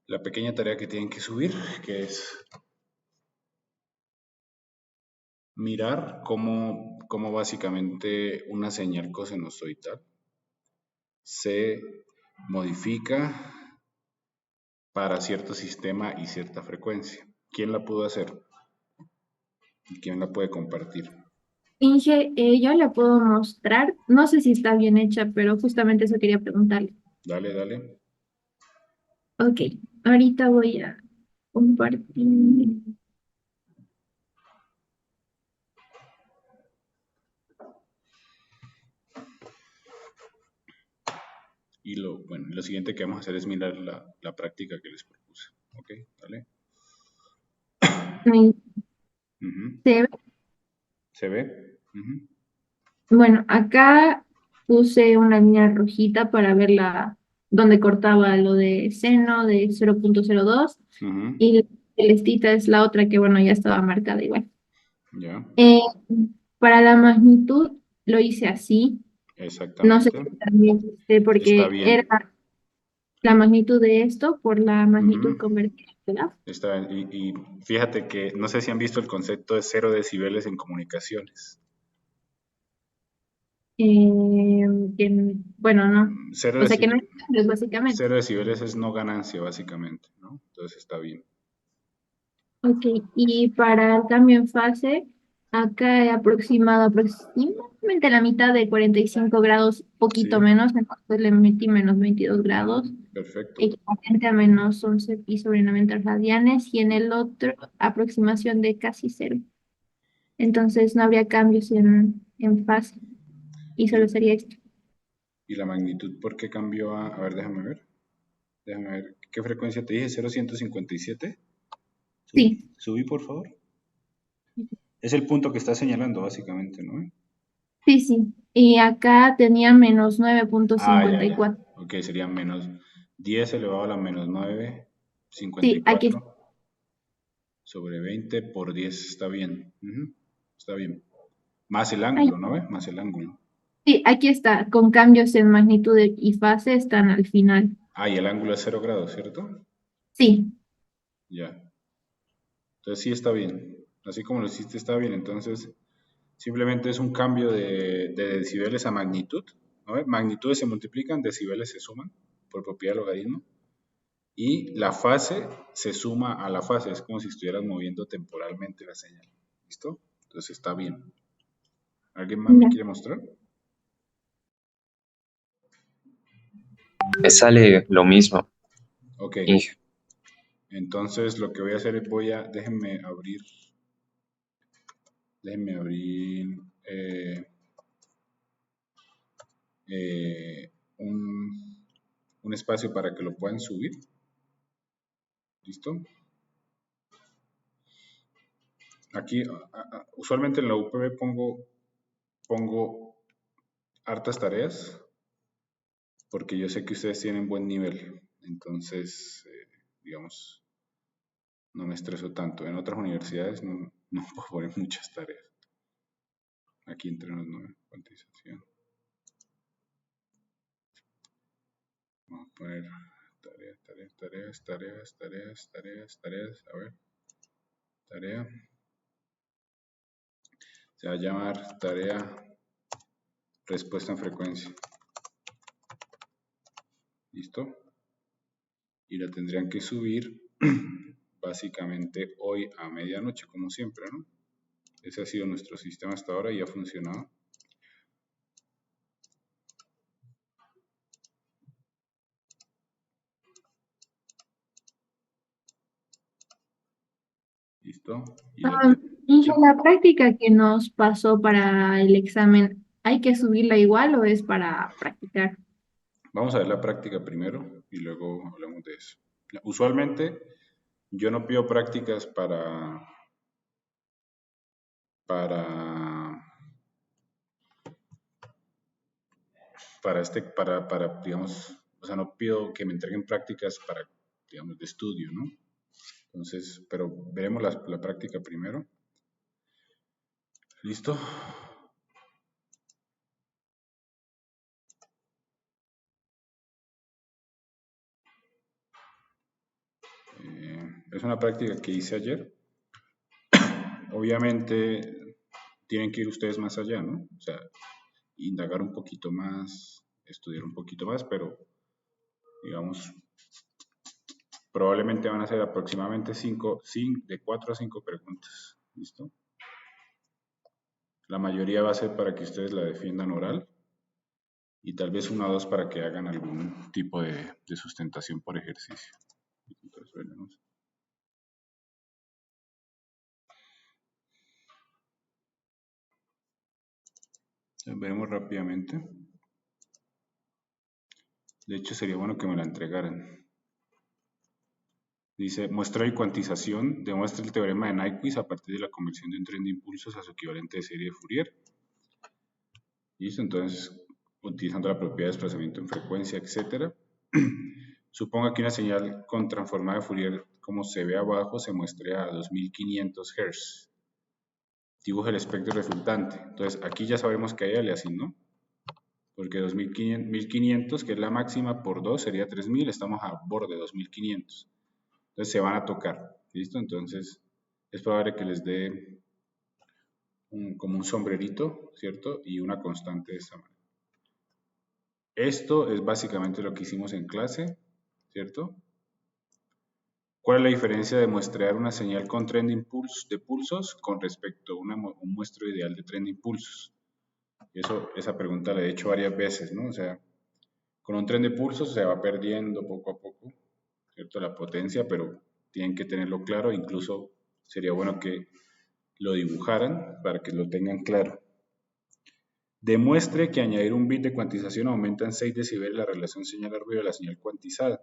la pequeña tarea que tienen que subir, que es mirar cómo básicamente una señal cosenozoidal se modifica para cierto sistema y cierta frecuencia. ¿Quién la pudo hacer? ¿Y quién la puede compartir? Inge, yo le puedo mostrar, no sé si está bien hecha, pero justamente eso quería preguntarle. Dale, dale. Ok, ahorita voy a compartir. Y lo siguiente que vamos a hacer es mirar la práctica que les propuse. Ok, dale. Me- Ujú. se ve. ¿Se ve? Ujú. Bueno, acá puse una línea rojita para ver donde cortaba lo de seno de 0,02 Ujú. y la celestita es la otra que, bueno, ya estaba marcada igual. Ya, Eh, para la magnitud lo hice así. No sé exactamente. si también Está porque era bien. la magnitud de esto por la magnitud Ujú. convertida, ¿verdad? Y fíjate que no sé si han visto el concepto de 0 decibeles en comunicaciones. Eh, bueno, no. Cero, O sea que deci- no hay cambios, básicamente. 0 decibeles es no ganancia, básicamente, ¿no? Entonces está bien. Ok, y para el cambio en fase, acá he aproximado aproximadamente la mitad de 45 grados, poquito Sí, menos, entonces le metí menos 22 grados, perfecto. equivalente a menos 11 pi sobre 90 radianes, y en el otro aproximación de casi cero. Entonces no habría cambios en fase, y ¿Y, solo sería esto. y la magnitud por qué cambió a ver, déjame ver. Déjame ver. ¿Qué frecuencia te dije? 0,157. Sí, Subí, por favor. Es el punto que está señalando, básicamente, ¿no? sí, sí. Y acá tenía menos nueve punto Ah, ya, cincuenta y ya. cuatro. Ok, sería menos 10 elevado a la menos 9, Sí, aquí 54 sobre 20 por 10. Está bien. Ujú, está bien. Más el está. ángulo, ¿no ve? Más el ángulo. Sí, aquí está, con cambios en magnitud y fase están al final. Ah, y el ángulo es 0 grados, ¿cierto? Sí, Ya. Entonces sí está bien. Así como lo hiciste está bien. Entonces simplemente es un cambio de decibeles a magnitud, ¿no ve? Magnitudes se multiplican, decibeles se suman por propiedad de logaritmo. Y la fase se suma a la fase. Es como si estuvieras moviendo temporalmente la señal. ¿Listo? Entonces está bien. ¿Alguien más me ya. quiere mostrar? Me sale lo mismo. Ok. Inge. Entonces lo que voy a hacer es déjenme abrir eh, eh, un espacio para que lo puedan subir. ¿Listo? Aquí, usualmente en la UPB pongo hartas tareas porque yo sé que ustedes tienen buen nivel. Entonces, digamos, no me estreso tanto. En otras universidades no puedo poner muchas tareas. Aquí entre nos no cuantización. Vamos a poner tareas. A ver, tarea. Se va a llamar tarea respuesta en frecuencia. ¿Listo? Y la tendrían que subir básicamente hoy a medianoche, como siempre, ¿no? Ese ha sido nuestro sistema hasta ahora y ha funcionado. ¿Listo? Y Ah, Inge, sí. la práctica que nos pasó para el examen, ¿hay que subirla igual o es para practicar? Vamos a ver la práctica primero y luego hablamos de eso. Usualmente yo no pido prácticas para, digamos, o sea, no pido que me entreguen prácticas para, digamos, de estudio, ¿no? Entonces, pero veremos la práctica primero. ¿Listo? Es una práctica que hice ayer. Obviamente tienen que ir ustedes más allá, ¿no? O sea, indagar un poquito más, estudiar un poquito más, pero digamos, probablemente van a ser aproximadamente de 4 a 5 preguntas. ¿Listo? La mayoría va a ser para que ustedes la defiendan oral y tal vez una o dos para que hagan algún tipo de sustentación por ejercicio. Entonces, veremos. Veremos rápidamente. De hecho, sería bueno que me la entregaran. Dice, muestra y cuantización, demuestra el teorema de Nyquist a partir de la conversión de un tren de impulsos a su equivalente de serie de Fourier. ¿Listo? Entonces, utilizando la propiedad de desplazamiento en frecuencia, etc. Suponga que una señal con transformada de Fourier, como se ve abajo, se muestre a 2500 Hz. Dibuje el espectro resultante. Entonces, aquí ya sabemos que hay aliasing, ¿no? Porque 1500, que es la máxima, por 2 sería 3000, estamos a borde de 2500. Entonces se van a tocar, ¿listo? Entonces es probable que les dé como un sombrerito, ¿cierto? Y una constante de esta manera. Esto es básicamente lo que hicimos en clase, ¿cierto? ¿Cuál es la diferencia de muestrear una señal con tren de pulsos con respecto a un muestreo ideal de tren de impulsos? Esa pregunta la he hecho varias veces, ¿no? O sea, con un tren de pulsos se va perdiendo poco a poco, ¿cierto? La potencia, pero tienen que tenerlo claro. Incluso sería bueno que lo dibujaran para que lo tengan claro. Demuestre que añadir un bit de cuantización aumenta en 6 decibeles la relación señal-ruido de la señal cuantizada.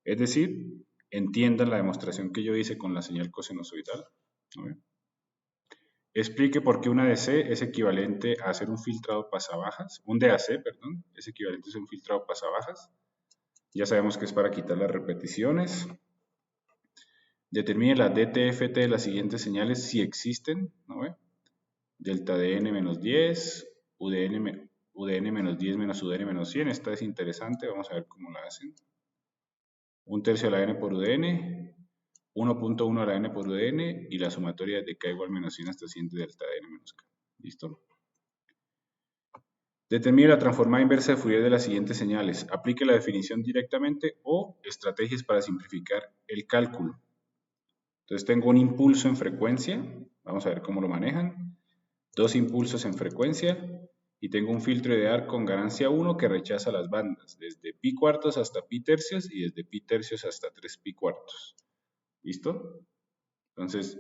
Es decir, entiendan la demostración que yo hice con la señal cosinusoidal. ¿No? Explique por qué una DC es equivalente a hacer un filtrado pasabajas. Un DAC, perdón, es equivalente a hacer un filtrado pasabajas. Ya sabemos que es para quitar las repeticiones. Determine la DTFT de las siguientes señales si existen. ¿No? Delta DN menos 10, UDN menos 10 menos UDN menos 100. Esta es interesante, vamos a ver cómo la hacen. 1/3 de la N por UDN, 1.1 de la N por UDN y la sumatoria de K igual menos 100 hasta 100 de delta DN menos K. ¿Listo? Determine la transformada inversa de Fourier de las siguientes señales. Aplique la definición directamente o estrategias para simplificar el cálculo. Entonces tengo un impulso en frecuencia, vamos a ver cómo lo manejan. Dos impulsos en frecuencia y tengo un filtro ideal con ganancia 1 que rechaza las bandas, desde pi cuartos hasta pi tercios y desde pi tercios hasta 3 pi cuartos. ¿Listo? Entonces,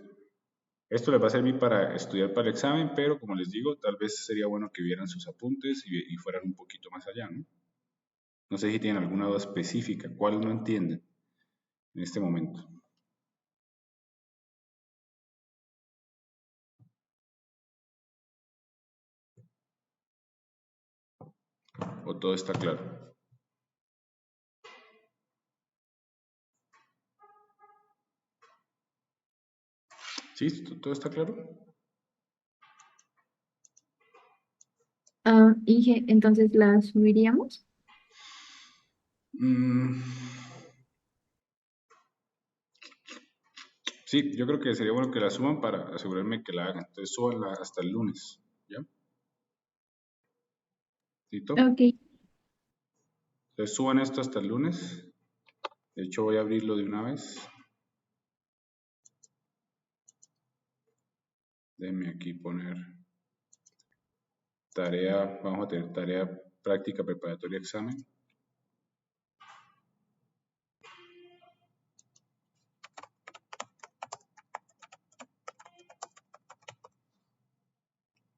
esto les va a servir para estudiar para el examen, pero como les digo, tal vez sería bueno que vieran sus apuntes y fueran un poquito más allá, ¿no? No sé si tienen alguna duda específica, ¿cuál no entienden en este momento? ¿O todo está claro? ¿Sí? ¿Todo está claro? Inge, entonces la subiríamos. Sí, yo creo que sería bueno que la suban para asegurarme que la hagan. Entonces súbanla hasta el lunes, ¿ya? ¿Listo? Ok. Entonces suban esto hasta el lunes. De hecho voy a abrirlo de una vez. Déjenme aquí poner tarea, vamos a tener tarea práctica preparatoria examen.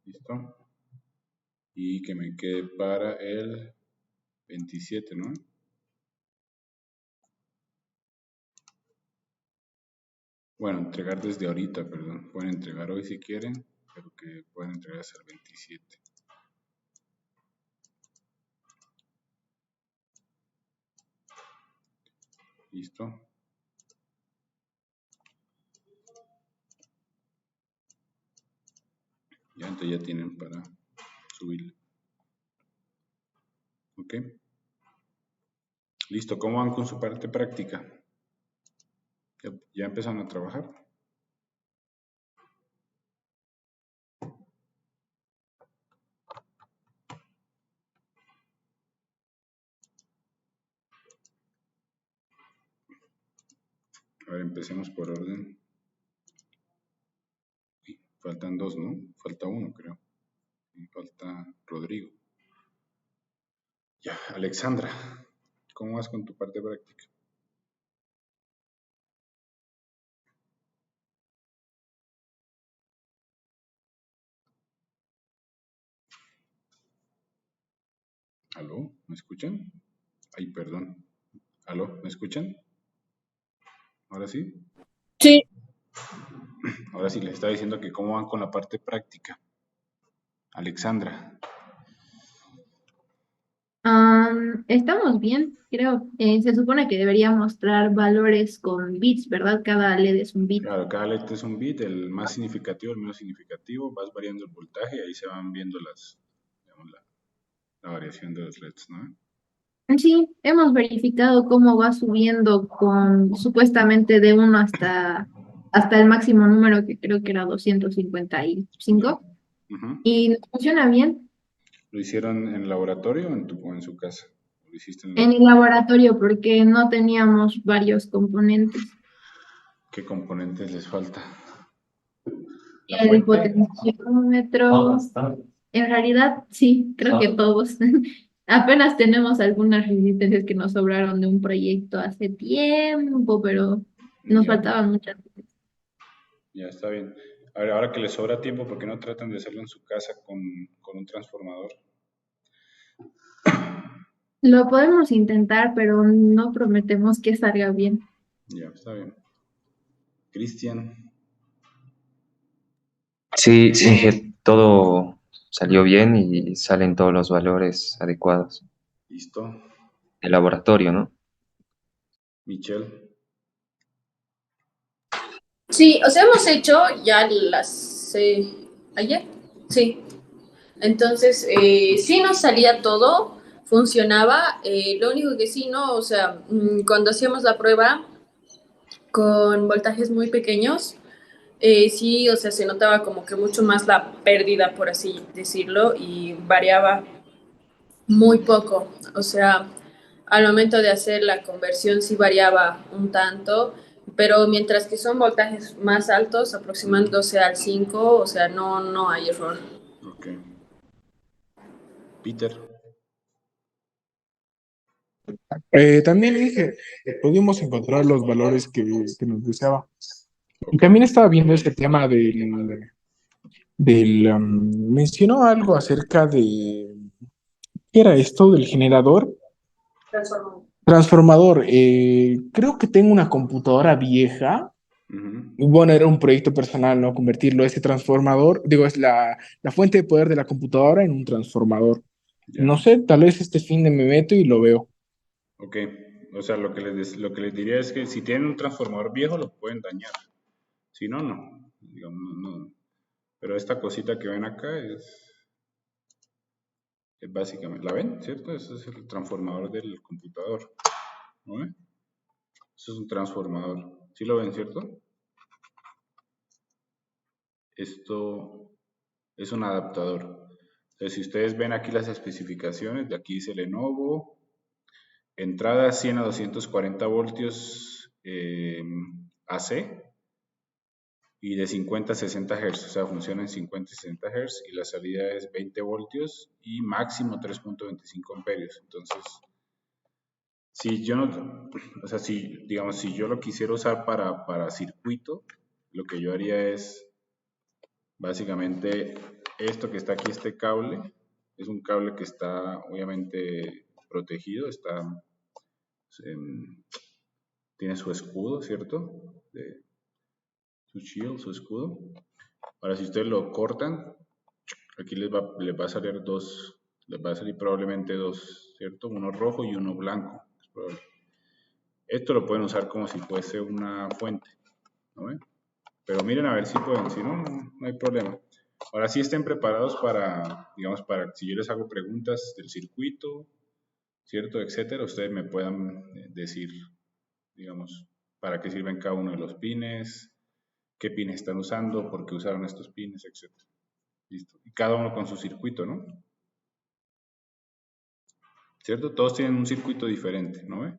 ¿Listo? Y que me quede para el 27, ¿no? Bueno, entregar desde ahorita, perdón. Pueden entregar hoy si quieren, pero que pueden entregar hasta el 27. ¿Listo? Ya, entonces ya tienen para subirlo. ¿Ok? Listo, ¿cómo van con su parte práctica? Ya empezaron a trabajar. A ver, empecemos por orden. Faltan dos, ¿no? Falta uno, creo. Y falta Rodrigo. Ya, Alexandra, ¿cómo vas con tu parte práctica? ¿Aló? ¿Me escuchan? Ay, perdón. ¿Aló? ¿Me escuchan? ¿Ahora sí? Sí, Ahora sí, les estaba diciendo que cómo van con la parte práctica. Alexandra. Estamos bien, creo. Se supone que debería mostrar valores con bits, ¿verdad? Cada LED es un bit. Claro, cada LED es un bit, el más significativo, el menos significativo, vas variando el voltaje y ahí se van viendo digamos, la variación de los LEDs, ¿no? Sí, hemos verificado cómo va subiendo con supuestamente de uno hasta el máximo número que creo que era Ya. 255 Ujú. y nos funciona bien. ¿Lo hicieron en el laboratorio o en su casa? ¿Lo hiciste en el En el laboratorio? laboratorio porque no teníamos varios componentes. ¿Qué componentes les falta? ¿La El fuente? potenciómetro, en realidad sí, creo que todos. Apenas tenemos algunas resistencias que nos sobraron de un proyecto hace tiempo, pero nos Ya, faltaban muchas. ya está bien. A ver, ahora que les sobra tiempo, ¿por qué no tratan de hacerlo en su casa con un transformador? Lo podemos intentar, pero no prometemos que salga bien. Ya, está bien. Cristian, Sí, dije, todo salió bien y salen todos los valores adecuados. listo. El laboratorio, ¿no? Michelle, sí, o sea, hemos hecho ya ayer, sí. Entonces, sí nos salía todo, funcionaba. Lo único que sí, ¿no? O sea, cuando hacíamos la prueba con voltajes muy pequeños, sí, o sea, se notaba como que mucho más la pérdida, por así decirlo, y variaba muy poco. O sea, al momento de hacer la conversión sí variaba un tanto, pero mientras que son voltajes más altos, aproximándose al 5, o sea, no hay error. ok. Peter, También dije, pudimos encontrar los valores que nos deseaba. Y ok. también estaba viendo este tema mencionó algo acerca de, ¿qué era esto? Del generador. Transformado. Transformador. Creo que tengo una computadora vieja. Ujú, Y bueno, era un proyecto personal, ¿no? Convertirlo, ese transformador, digo, es la fuente de poder de la computadora en un transformador. No ya, sé, tal vez este fin de me meto y lo veo. ok. O sea, lo que les diría es que si tienen un transformador viejo, lo pueden dañar. Si no, no. Digamos, no. Pero esta cosita que ven acá es básicamente, ¿la ven? ¿Cierto? Ese es el transformador del computador, ¿no ven? Eso es un transformador. ¿Sí lo ven, cierto? Esto es un adaptador. Entonces, si ustedes ven aquí las especificaciones, de aquí dice Lenovo, entrada 100 a 240 voltios AC y de 50 a 60 Hz, o sea, funciona en 50 y 60 Hz y la salida es 20 voltios y máximo 3.25 amperios. Entonces, si yo no, o sea, si, digamos, si yo lo quisiera usar para circuito, lo que yo haría es básicamente esto que está aquí, este cable, es un cable que está obviamente protegido, em, tiene su escudo, ¿cierto? Su shield, su escudo. Ahora, si ustedes lo cortan, aquí les va a salir dos, les va a salir probablemente dos, ¿cierto? Uno rojo y uno blanco. Es probable. Esto lo pueden usar como si fuese una fuente, ¿no ven? Pero miren a ver si pueden, si no, no hay problema. Ahora sí estén preparados para, digamos, para si yo les hago preguntas del circuito, ¿cierto? Etcétera, ustedes me puedan decir, digamos, para qué sirven cada uno de los pines, qué pines están usando, por qué usaron estos pines, etc. Listo. Y cada uno con su circuito, ¿no? ¿Cierto? Todos tienen un circuito diferente, ¿no ve?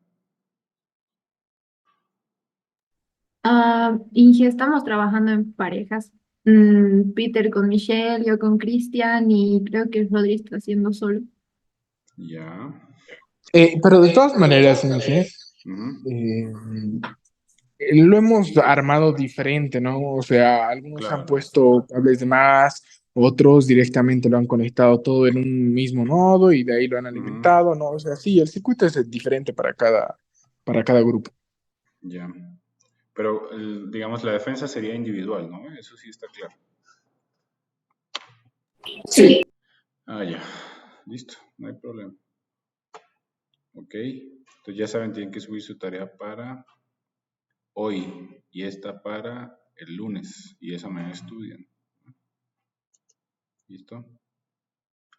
Inge, estamos trabajando en parejas. Peter con Michelle, yo con Cristian y creo que Rodri está haciendo solo. Ya. Pero de todas maneras, Inge, Ujú. lo hemos armado diferente, ¿no? O sea, algunos han Claro. puesto cables de más, otros directamente lo han conectado todo en un mismo nodo y de ahí lo han Ujú. alimentado, ¿no? O sea, sí, el circuito es diferente para cada grupo. Ya. Pero, digamos, la defensa sería individual, ¿no? Eso sí está claro. Sí. Ah, ya. Listo, no hay problema. Ok. Entonces ya saben, tienen que subir su tarea para hoy y esta para el lunes. Y esa mañana estudian. ¿Listo?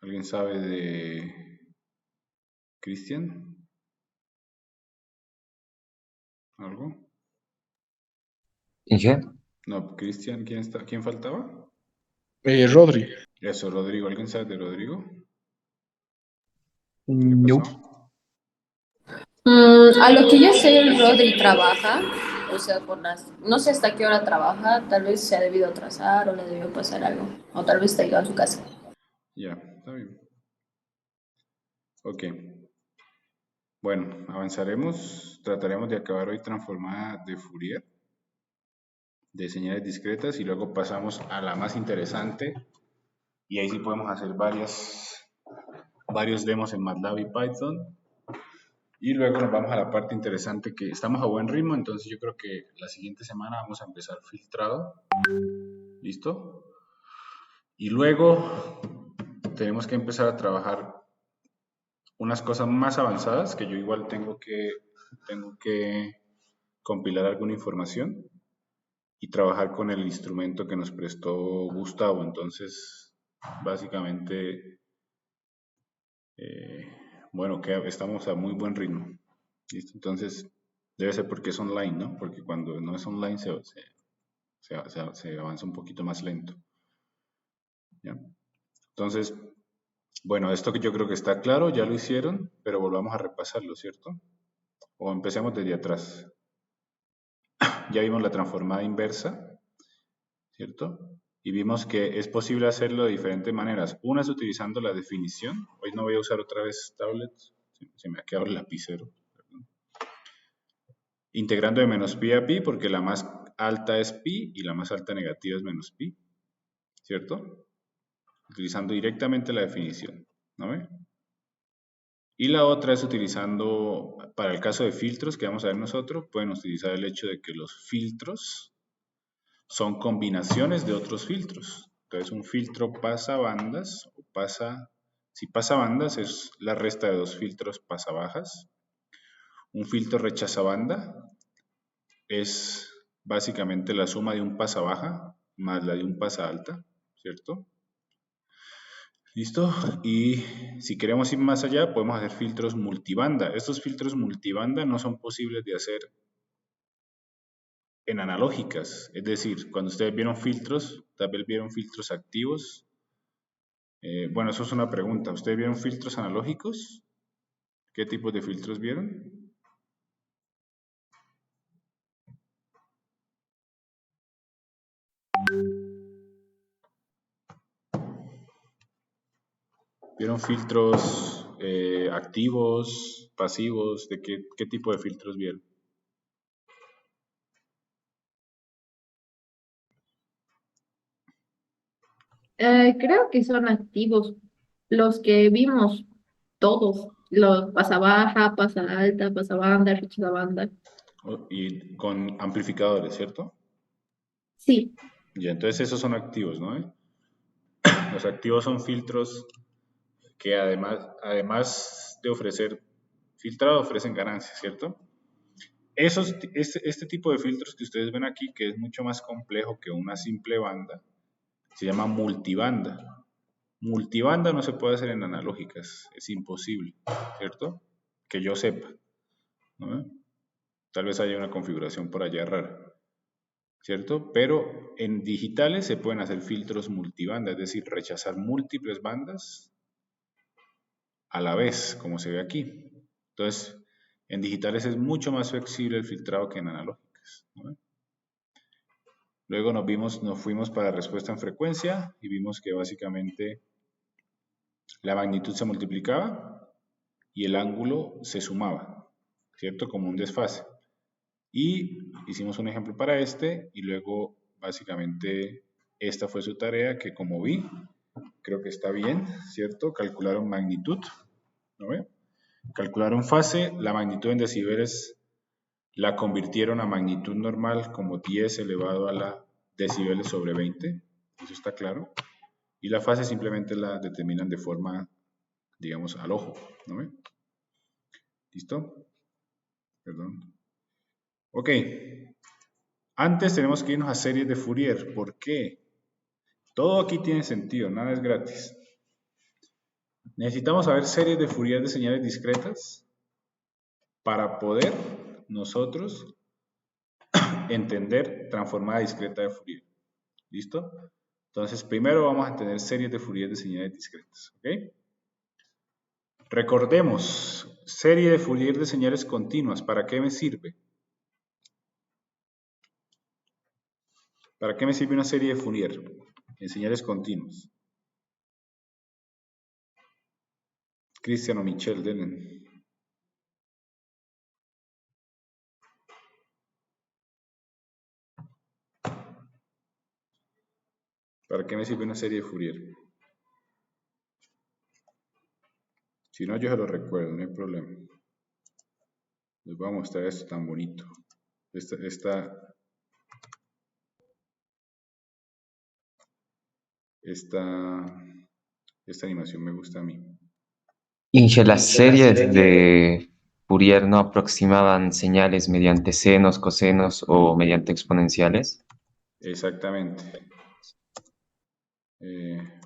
¿Alguien sabe de Cristian? ¿Algo? Inge, No, Cristian, ¿quién faltaba? Rodri. Eso, Rodrigo. ¿Alguien sabe de Rodrigo? ¿Qué No. pasó? A lo que yo sé, el Rodri trabaja, o sea, no sé hasta qué hora trabaja, tal vez se ha debido atrasar o le debió pasar algo, o tal vez está llegado a su casa. Ya, está bien. Ok. Bueno, avanzaremos. Trataremos de acabar hoy transformada de Fourier, de señales discretas, y luego pasamos a la más interesante. Y ahí sí podemos hacer varios demos en MATLAB y Python. Y luego nos vamos a la parte interesante que estamos a buen ritmo, entonces yo creo que la siguiente semana vamos a empezar filtrado. ¿Listo? Y luego tenemos que empezar a trabajar unas cosas más avanzadas que yo igual tengo que compilar alguna información y trabajar con el instrumento que nos prestó Gustavo. Entonces, básicamente, bueno, que estamos a muy buen ritmo. ¿Listo? Entonces, debe ser porque es online, ¿no? Porque cuando no es online se avanza un poquito más lento. ¿Ya? Entonces, bueno, esto que yo creo que está claro, ya lo hicieron, pero volvamos a repasarlo, ¿cierto? O empecemos desde atrás. Ya vimos la transformada inversa, ¿cierto? Y vimos que es posible hacerlo de diferentes maneras. Una es utilizando la definición. Hoy no voy a usar otra vez tablet, se me ha quedado el lapicero. Perdón. Integrando de menos pi a pi, porque la más alta es pi y la más alta negativa es menos pi, ¿cierto? Utilizando directamente la definición, ¿no ve? Y la otra es utilizando, para el caso de filtros que vamos a ver nosotros, pueden utilizar el hecho de que los filtros son combinaciones de otros filtros. Entonces un filtro pasabandas, si pasabandas es la resta de dos filtros pasabajas. Un filtro rechazabanda es básicamente la suma de un pasabaja más la de un pasalta, ¿cierto? ¿Listo? Y si queremos ir más allá, podemos hacer filtros multibanda. Estos filtros multibanda no son posibles de hacer en analógicas. Es decir, cuando ustedes vieron filtros, tal vez vieron filtros activos. Bueno, eso es una pregunta. ¿Ustedes vieron filtros analógicos? ¿Qué tipos de filtros vieron? ¿Vieron filtros activos, pasivos? ¿De qué tipo de filtros vieron? Creo que son activos los que vimos todos, los pasa baja, pasa alta, pasa banda, rechaza banda. Y con amplificadores, ¿cierto? Sí, Ya, entonces esos son activos, ¿no? Los activos son filtros que además de ofrecer filtrado, ofrecen ganancias, ¿cierto? Este tipo de filtros que ustedes ven aquí, que es mucho más complejo que una simple banda, se llama multibanda. Multibanda no se puede hacer en analógicas, es imposible, ¿cierto? Que yo sepa, ¿no? Tal vez haya una configuración por allá rara, ¿cierto? Pero en digitales se pueden hacer filtros multibanda, es decir, rechazar múltiples bandas a la vez, como se ve aquí. Entonces, en digitales es mucho más flexible el filtrado que en analógicas, ¿no? Luego nos fuimos para respuesta en frecuencia y vimos que básicamente la magnitud se multiplicaba y el ángulo se sumaba, ¿cierto? Como un desfase. Y hicimos un ejemplo para este y luego básicamente esta fue su tarea que como vi, creo que está bien, ¿cierto? Calcularon magnitud, ¿no ve? Calcularon fase, la magnitud en decibeles la convirtieron a magnitud normal como 10 elevado a la decibeles sobre 20, eso está claro. Y la fase simplemente la determinan de forma, digamos, al ojo, ¿no ve? ¿Listo? Perdón. Ok. Antes tenemos que irnos a series de Fourier. ¿Por qué? Todo aquí tiene sentido, nada es gratis. Necesitamos saber series de Fourier de señales discretas para poder nosotros entender transformada discreta de Fourier. ¿Listo? Entonces, primero vamos a tener series de Fourier de señales discretas. ¿Ok? Recordemos, serie de Fourier de señales continuas. ¿Para qué me sirve? ¿Para qué me sirve una serie de Fourier en señales continuas? Cristian o Michelle, denle. ¿Para qué me sirve una serie de Fourier? Si no, yo se lo recuerdo, no hay problema. Les voy a mostrar esto tan bonito. Esta animación me gusta a mí. Y que las series de Fourier no aproximaban señales mediante senos, cosenos o mediante exponenciales. Exactamente.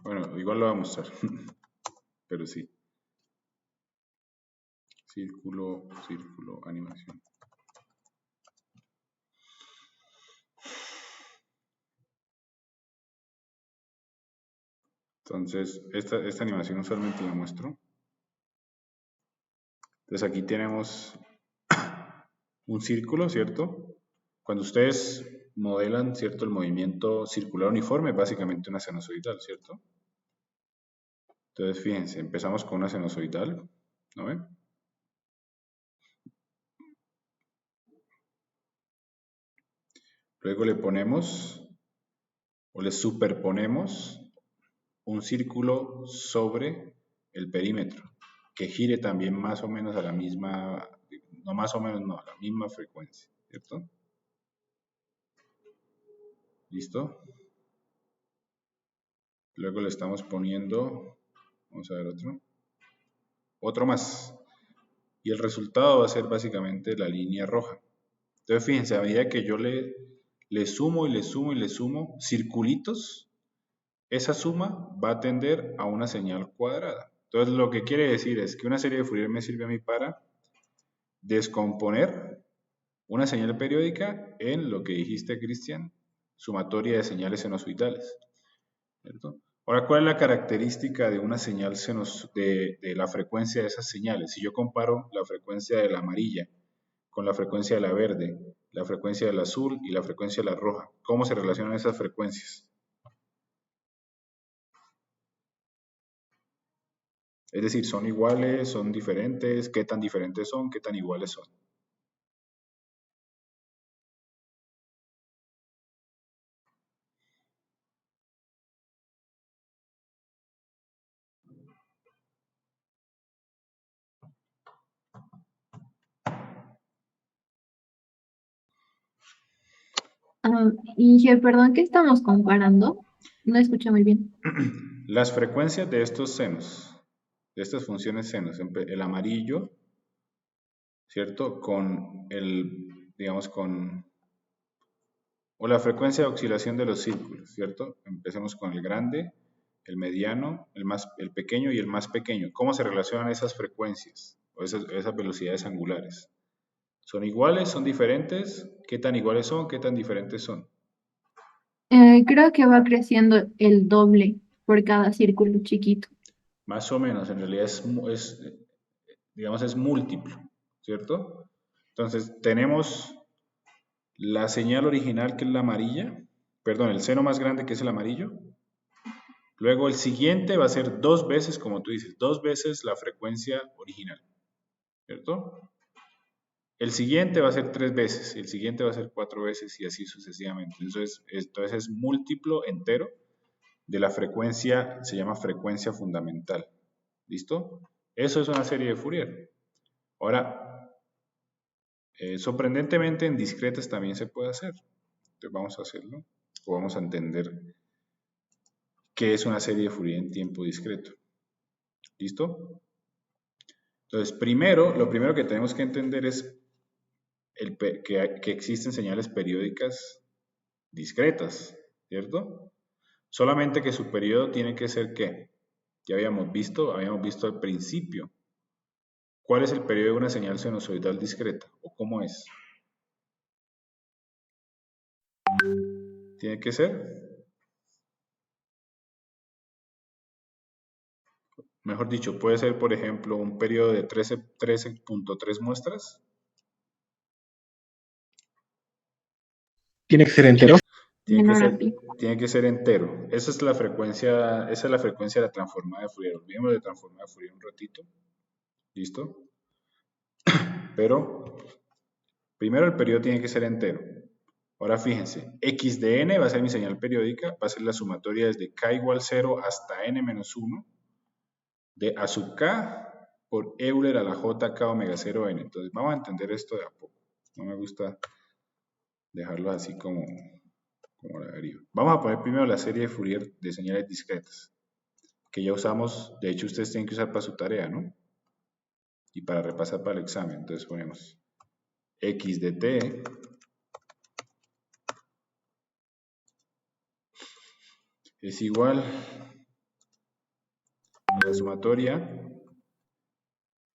Bueno, igual lo voy a mostrar, pero sí. Círculo, círculo, animación. Entonces, esta animación usualmente la muestro. Entonces aquí tenemos un círculo, ¿cierto? Cuando ustedes modelan, ¿cierto? El movimiento circular uniforme, básicamente una sinusoidal, ¿cierto? Entonces, fíjense, empezamos con una sinusoidal, ¿no ven? Luego le ponemos o le superponemos un círculo sobre el perímetro, que gire también más o menos a la misma, no más o menos, no, a la misma frecuencia, ¿cierto? ¿Listo? Luego le estamos poniendo, vamos a ver otro más. Y el resultado va a ser básicamente la línea roja. Entonces, fíjense, a medida que yo le sumo y le sumo y le sumo circulitos, esa suma va a tender a una señal cuadrada. Entonces, lo que quiere decir es que una serie de Fourier me sirve a mí para descomponer una señal periódica en lo que dijiste, Cristian, sumatoria de señales sinusoidales, ¿cierto? Ahora, ¿cuál es la característica de una señal de la frecuencia de esas señales? Si yo comparo la frecuencia de la amarilla con la frecuencia de la verde, la frecuencia del azul y la frecuencia de la roja, ¿cómo se relacionan esas frecuencias? Es decir, ¿son iguales? ¿Son diferentes? ¿Qué tan diferentes son? ¿Qué tan iguales son? Inge, perdón, ¿qué estamos comparando? No escuché muy bien. Las frecuencias de estos senos, de estas funciones senos, el amarillo, ¿cierto? Con el, digamos, o la frecuencia de oscilación de los círculos, ¿cierto? Empecemos con el grande, el mediano, el pequeño y el más pequeño. ¿Cómo se relacionan esas frecuencias o esas velocidades angulares? ¿Son iguales? ¿Son diferentes? ¿Qué tan iguales son? ¿Qué tan diferentes son? Creo que va creciendo el doble por cada círculo chiquito. Más o menos, en realidad digamos, es múltiplo, ¿cierto? Entonces, tenemos la señal original, que es la amarilla, perdón, el seno más grande, que es el amarillo. Luego el siguiente va a ser 2 veces, como tú dices, 2 veces la frecuencia original, ¿cierto? El siguiente va a ser 3 veces, el siguiente va a ser 4 veces y así sucesivamente. Entonces es múltiplo entero de la frecuencia, se llama frecuencia fundamental. ¿Listo? Eso es una serie de Fourier. Ahora, sorprendentemente en discretas también se puede hacer. Entonces vamos a hacerlo, o vamos a entender qué es una serie de Fourier en tiempo discreto. ¿Listo? Entonces, lo primero que tenemos que entender es que existen señales periódicas discretas, ¿cierto? Solamente que su periodo tiene que ser ¿qué? Ya habíamos visto al principio. ¿Cuál es el periodo de una señal sinusoidal discreta? ¿O cómo es? Tiene que ser, mejor dicho, puede ser, por ejemplo, un periodo de 13.3 muestras. Tiene que ser entero. Menor a pi. Tiene que ser entero. Esa es la frecuencia de la transformada de Fourier. Olvidemos de transformada de Fourier un ratito. ¿Listo? Pero primero el periodo tiene que ser entero. Ahora fíjense, x de n va a ser mi señal periódica, va a ser la sumatoria desde k igual 0 hasta n-1 de a sub k por Euler a la j k omega 0 n. Entonces vamos a entender esto de a poco. No me gusta dejarlo así como la deriva. Vamos a poner primero la serie de Fourier de señales discretas, que ya usamos, de hecho ustedes tienen que usar para su tarea, ¿no? Y para repasar para el examen. Entonces ponemos x de t es igual a la sumatoria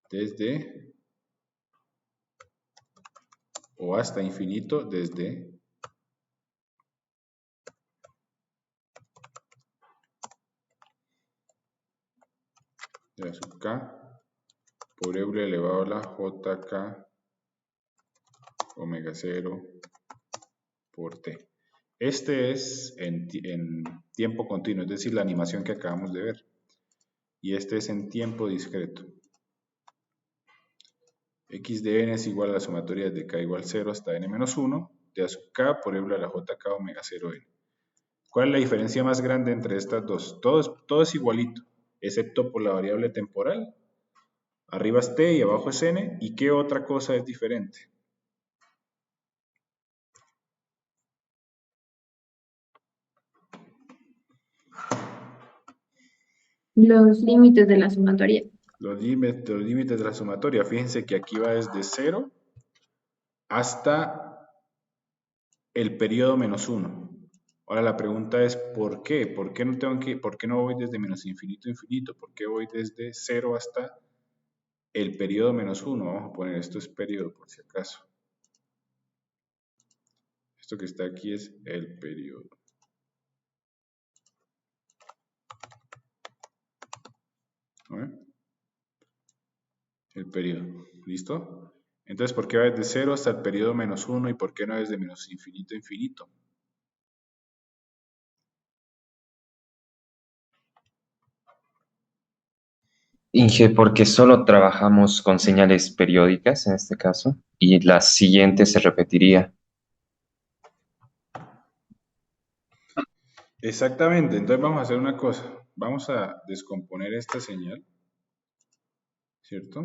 desde o hasta infinito desde de la sub k por Euler elevado a la jk omega 0 por t. Este es en tiempo continuo, es decir, la animación que acabamos de ver. Y este es en tiempo discreto. X de n es igual a la sumatoria de k igual 0 hasta n-1 de a sub k por Euler a la jk omega 0n. ¿Cuál es la diferencia más grande entre estas dos? Todo es igualito, excepto por la variable temporal. Arriba es t y abajo es n. ¿Y qué otra cosa es diferente? Los límites de la sumatoria. Los límites de la sumatoria. Fíjense que aquí va desde 0 hasta el periodo -1. Ahora la pregunta es ¿por qué? ¿Por qué no voy desde menos infinito a infinito? ¿Por qué voy desde 0 hasta el periodo -1? Vamos a poner esto es periodo por si acaso. Esto que está aquí es el periodo. El periodo. ¿Listo? Entonces, ¿por qué va desde 0 hasta el periodo -1 y por qué no desde menos infinito a infinito? Inge, porque solo trabajamos con señales periódicas en este caso, y la siguiente se repetiría. Exactamente. Entonces vamos a hacer una cosa. Vamos a descomponer esta señal. ¿Cierto?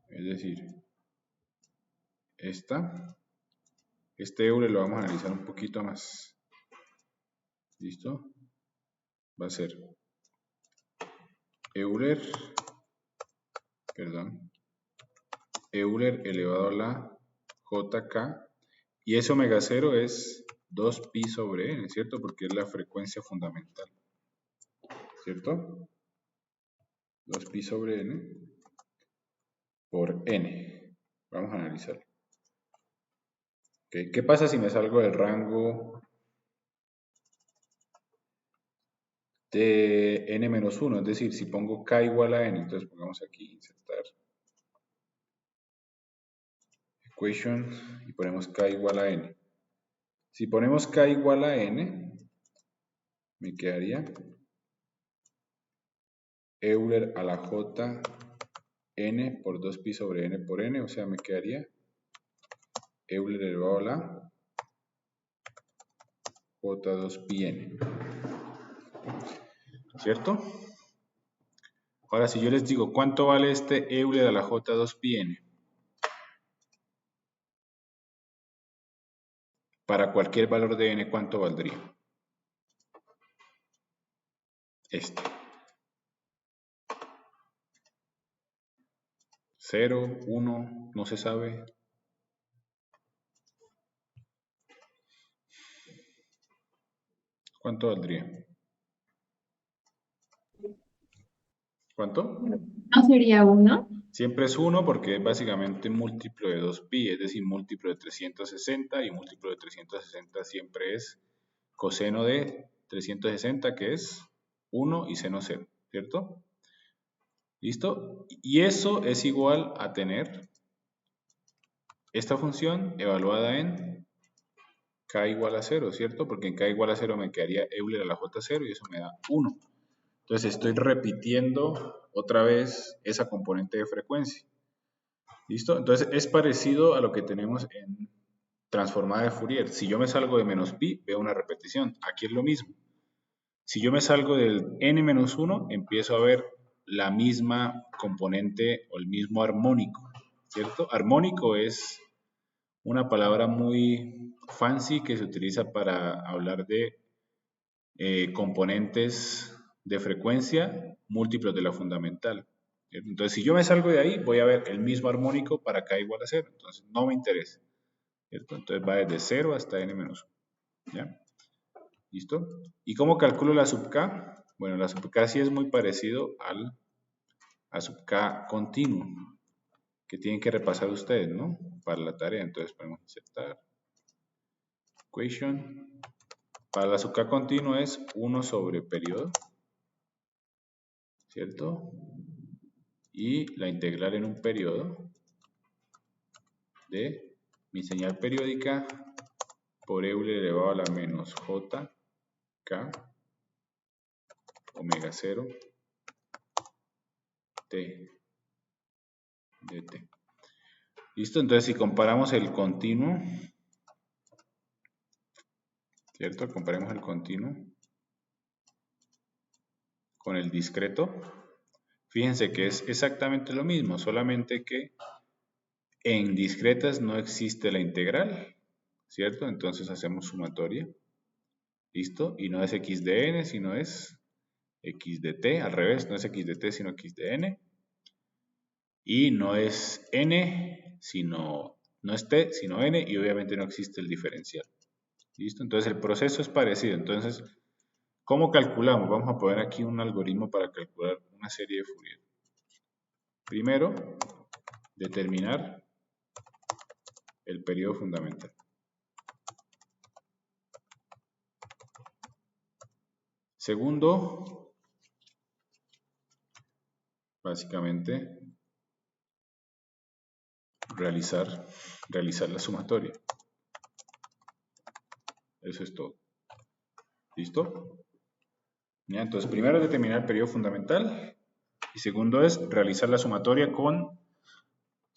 Es decir, este Euler lo vamos a analizar un poquito más. ¿Listo? Va a ser Euler elevado a la jk, y ese omega 0 es 2pi sobre n, ¿cierto? Porque es la frecuencia fundamental, ¿cierto? 2pi sobre n por n. Vamos a analizar. Okay. ¿Qué pasa si me salgo del rango de n-1? Es decir, si pongo k igual a n, entonces pongamos aquí insertar equation y ponemos k igual a n. Si ponemos k igual a n, me quedaría Euler a la j n por 2pi sobre n por n, o sea, me quedaría Euler elevado a la j2pi n, ¿cierto? Ahora, si yo les digo, ¿cuánto vale este Euler a la j2pi n? Para cualquier valor de n, ¿cuánto valdría? Este. 0, 1, no se sabe. ¿Cuánto valdría? ¿Cuánto? ¿No sería 1? Siempre es 1 porque es básicamente múltiplo de 2pi, es decir, múltiplo de 360, y múltiplo de 360 siempre es coseno de 360, que es 1 y seno 0, ¿cierto? ¿Listo? Y eso es igual a tener esta función evaluada en k igual a 0, ¿cierto? Porque en k igual a 0 me quedaría Euler a la j0 y eso me da 1. Entonces estoy repitiendo otra vez esa componente de frecuencia. ¿Listo? Entonces es parecido a lo que tenemos en transformada de Fourier. Si yo me salgo de menos pi, veo una repetición. Aquí es lo mismo. Si yo me salgo del n-1, empiezo a ver la misma componente o el mismo armónico, ¿cierto? Armónico es una palabra muy fancy que se utiliza para hablar de componentes de frecuencia múltiplos de la fundamental. ¿Cierto? Entonces, si yo me salgo de ahí, voy a ver el mismo armónico para k igual a 0. Entonces, no me interesa. ¿Cierto? Entonces, va desde 0 hasta n-1. ¿Ya? ¿Listo? ¿Y cómo calculo la sub k? Bueno, la sub k sí es muy parecido a sub k continuo, que tienen que repasar ustedes, ¿no? Para la tarea. Entonces, podemos insertar equation. Para la sub k continuo es 1 sobre periodo, ¿cierto? Y la integral en un periodo de mi señal periódica por Euler elevado a la menos j k omega 0 t dt. ¿Listo? Entonces, si comparamos el continuo, ¿cierto? Comparemos el continuo con el discreto. Fíjense que es exactamente lo mismo, solamente que en discretas no existe la integral, ¿cierto? Entonces hacemos sumatoria. ¿Listo? Y no es x de n, sino es x de t, al revés, no es x de t, sino x de n. Y no es n, sino, no es t, sino n, y obviamente no existe el diferencial. ¿Listo? Entonces el proceso es parecido. Entonces, ¿cómo calculamos? Vamos a poner aquí un algoritmo para calcular una serie de Fourier. Primero, determinar el periodo fundamental. Segundo, básicamente, realizar la sumatoria. Eso es todo. ¿Listo? ¿Ya? Entonces, primero determinar el periodo fundamental y segundo es realizar la sumatoria con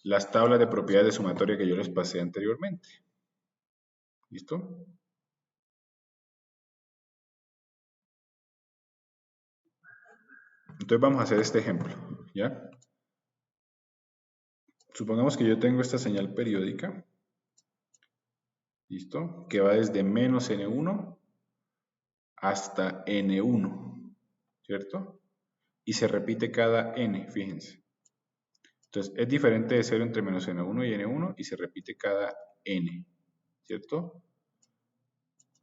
las tablas de propiedades de sumatoria que yo les pasé anteriormente. ¿Listo? Entonces vamos a hacer este ejemplo, ¿ya? Supongamos que yo tengo esta señal periódica, ¿listo? Que va desde menos n1 hasta n1, ¿cierto? Y se repite cada n, fíjense. Entonces, es diferente de 0 entre menos n1 y n1 y se repite cada n, ¿cierto?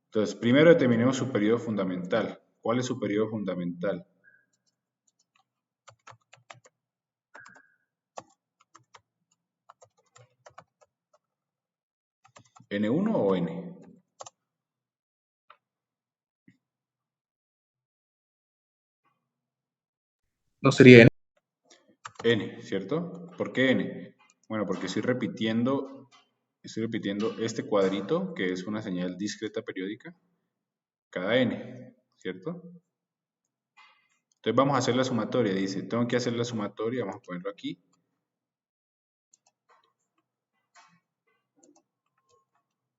Entonces, primero determinemos su periodo fundamental. ¿Cuál es su periodo fundamental? ¿N1 o N? No sería N. N, ¿cierto? ¿Por qué N? Bueno, porque estoy repitiendo este cuadrito, que es una señal discreta periódica, cada N, ¿cierto? Entonces vamos a hacer la sumatoria, dice, tengo que hacer la sumatoria, vamos a ponerlo aquí.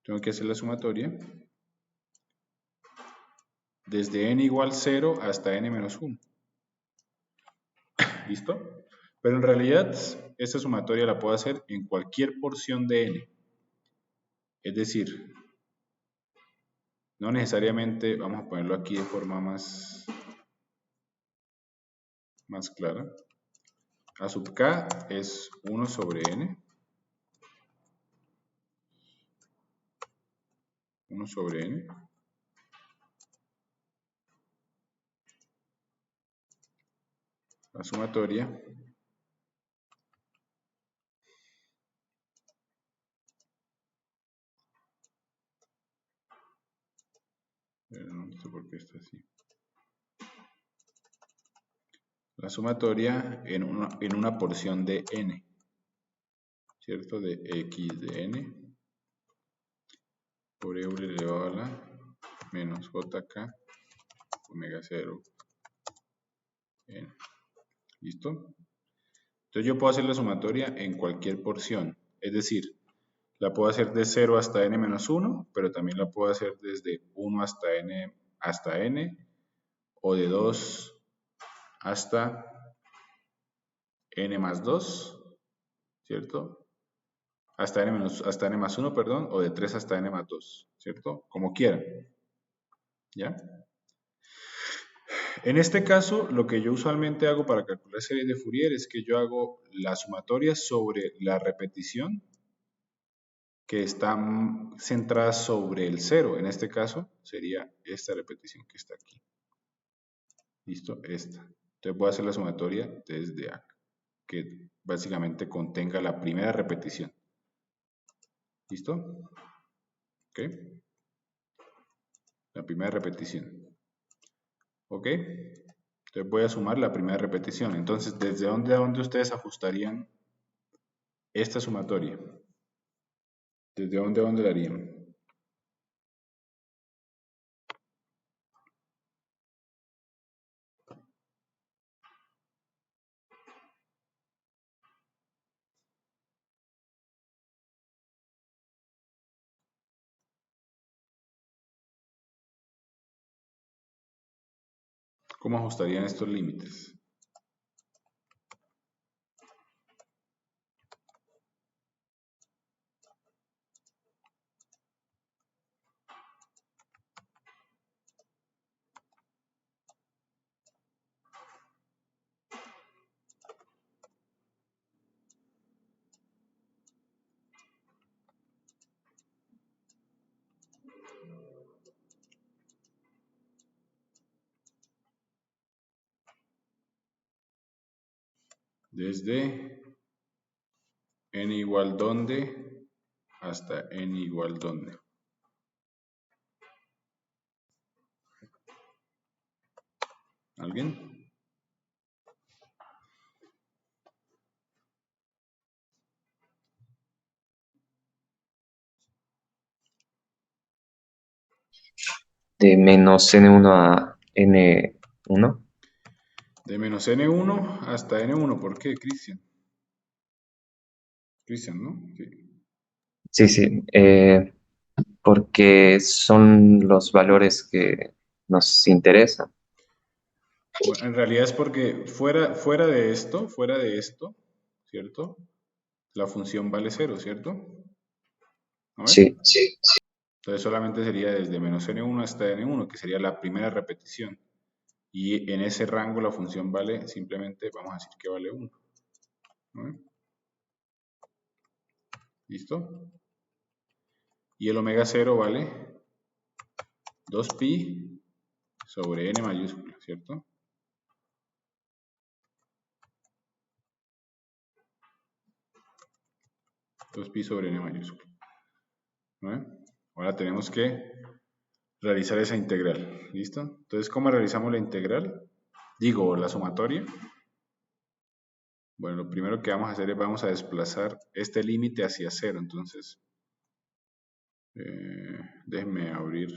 Tengo que hacer la sumatoria desde n igual 0 hasta n menos 1. ¿Listo? Pero en realidad, esta sumatoria la puedo hacer en cualquier porción de n. Es decir, no necesariamente, vamos a ponerlo aquí de forma más clara. A sub k es 1 sobre n. 1 sobre n. La sumatoria no sé por qué está así. La sumatoria en una porción de n, ¿cierto? De x de n por Euler elevado a la menos jk omega 0 n. ¿Listo? Entonces yo puedo hacer la sumatoria en cualquier porción, es decir, la puedo hacer de 0 hasta n menos 1, pero también la puedo hacer desde 1 hasta n, o de 2 hasta n más 2, ¿cierto? Hasta n más 1, perdón, o de 3 hasta n más 2, ¿cierto? Como quieran, ¿ya? En este caso, lo que yo usualmente hago para calcular series de Fourier es que yo hago la sumatoria sobre la repetición que está centrada sobre el 0. En este caso, sería esta repetición que está aquí. ¿Listo? Esta. Entonces voy a hacer la sumatoria desde acá, que básicamente contenga la primera repetición. ¿Listo? ¿Ok? La primera repetición. ¿Ok? Entonces voy a sumar la primera repetición. Entonces, ¿desde dónde a dónde ustedes ajustarían esta sumatoria? ¿Desde dónde a dónde la harían? ¿Cómo ajustarían estos límites? Desde n igual dónde hasta n igual dónde. ¿Alguien? De menos N1 a N1. De menos n1 hasta n1. ¿Por qué, Cristian? Cristian, ¿no? Sí. Sí. Porque son los valores que nos interesan. Bueno, en realidad es porque fuera de esto, ¿cierto? La función vale 0, ¿cierto? ¿No ves? Sí. Entonces solamente sería desde menos n1 hasta n1, que sería la primera repetición. Y en ese rango la función vale simplemente, vamos a decir que vale 1. ¿No ves? ¿Listo? Y el omega 0 vale 2pi sobre n mayúscula, ¿cierto? 2pi sobre n mayúscula. ¿no? Ahora tenemos que realizar esa integral. ¿Listo? Entonces, ¿cómo realizamos la integral? Digo, la sumatoria. Bueno, lo primero que vamos a hacer es vamos a desplazar este límite hacia 0. Entonces, déjenme abrir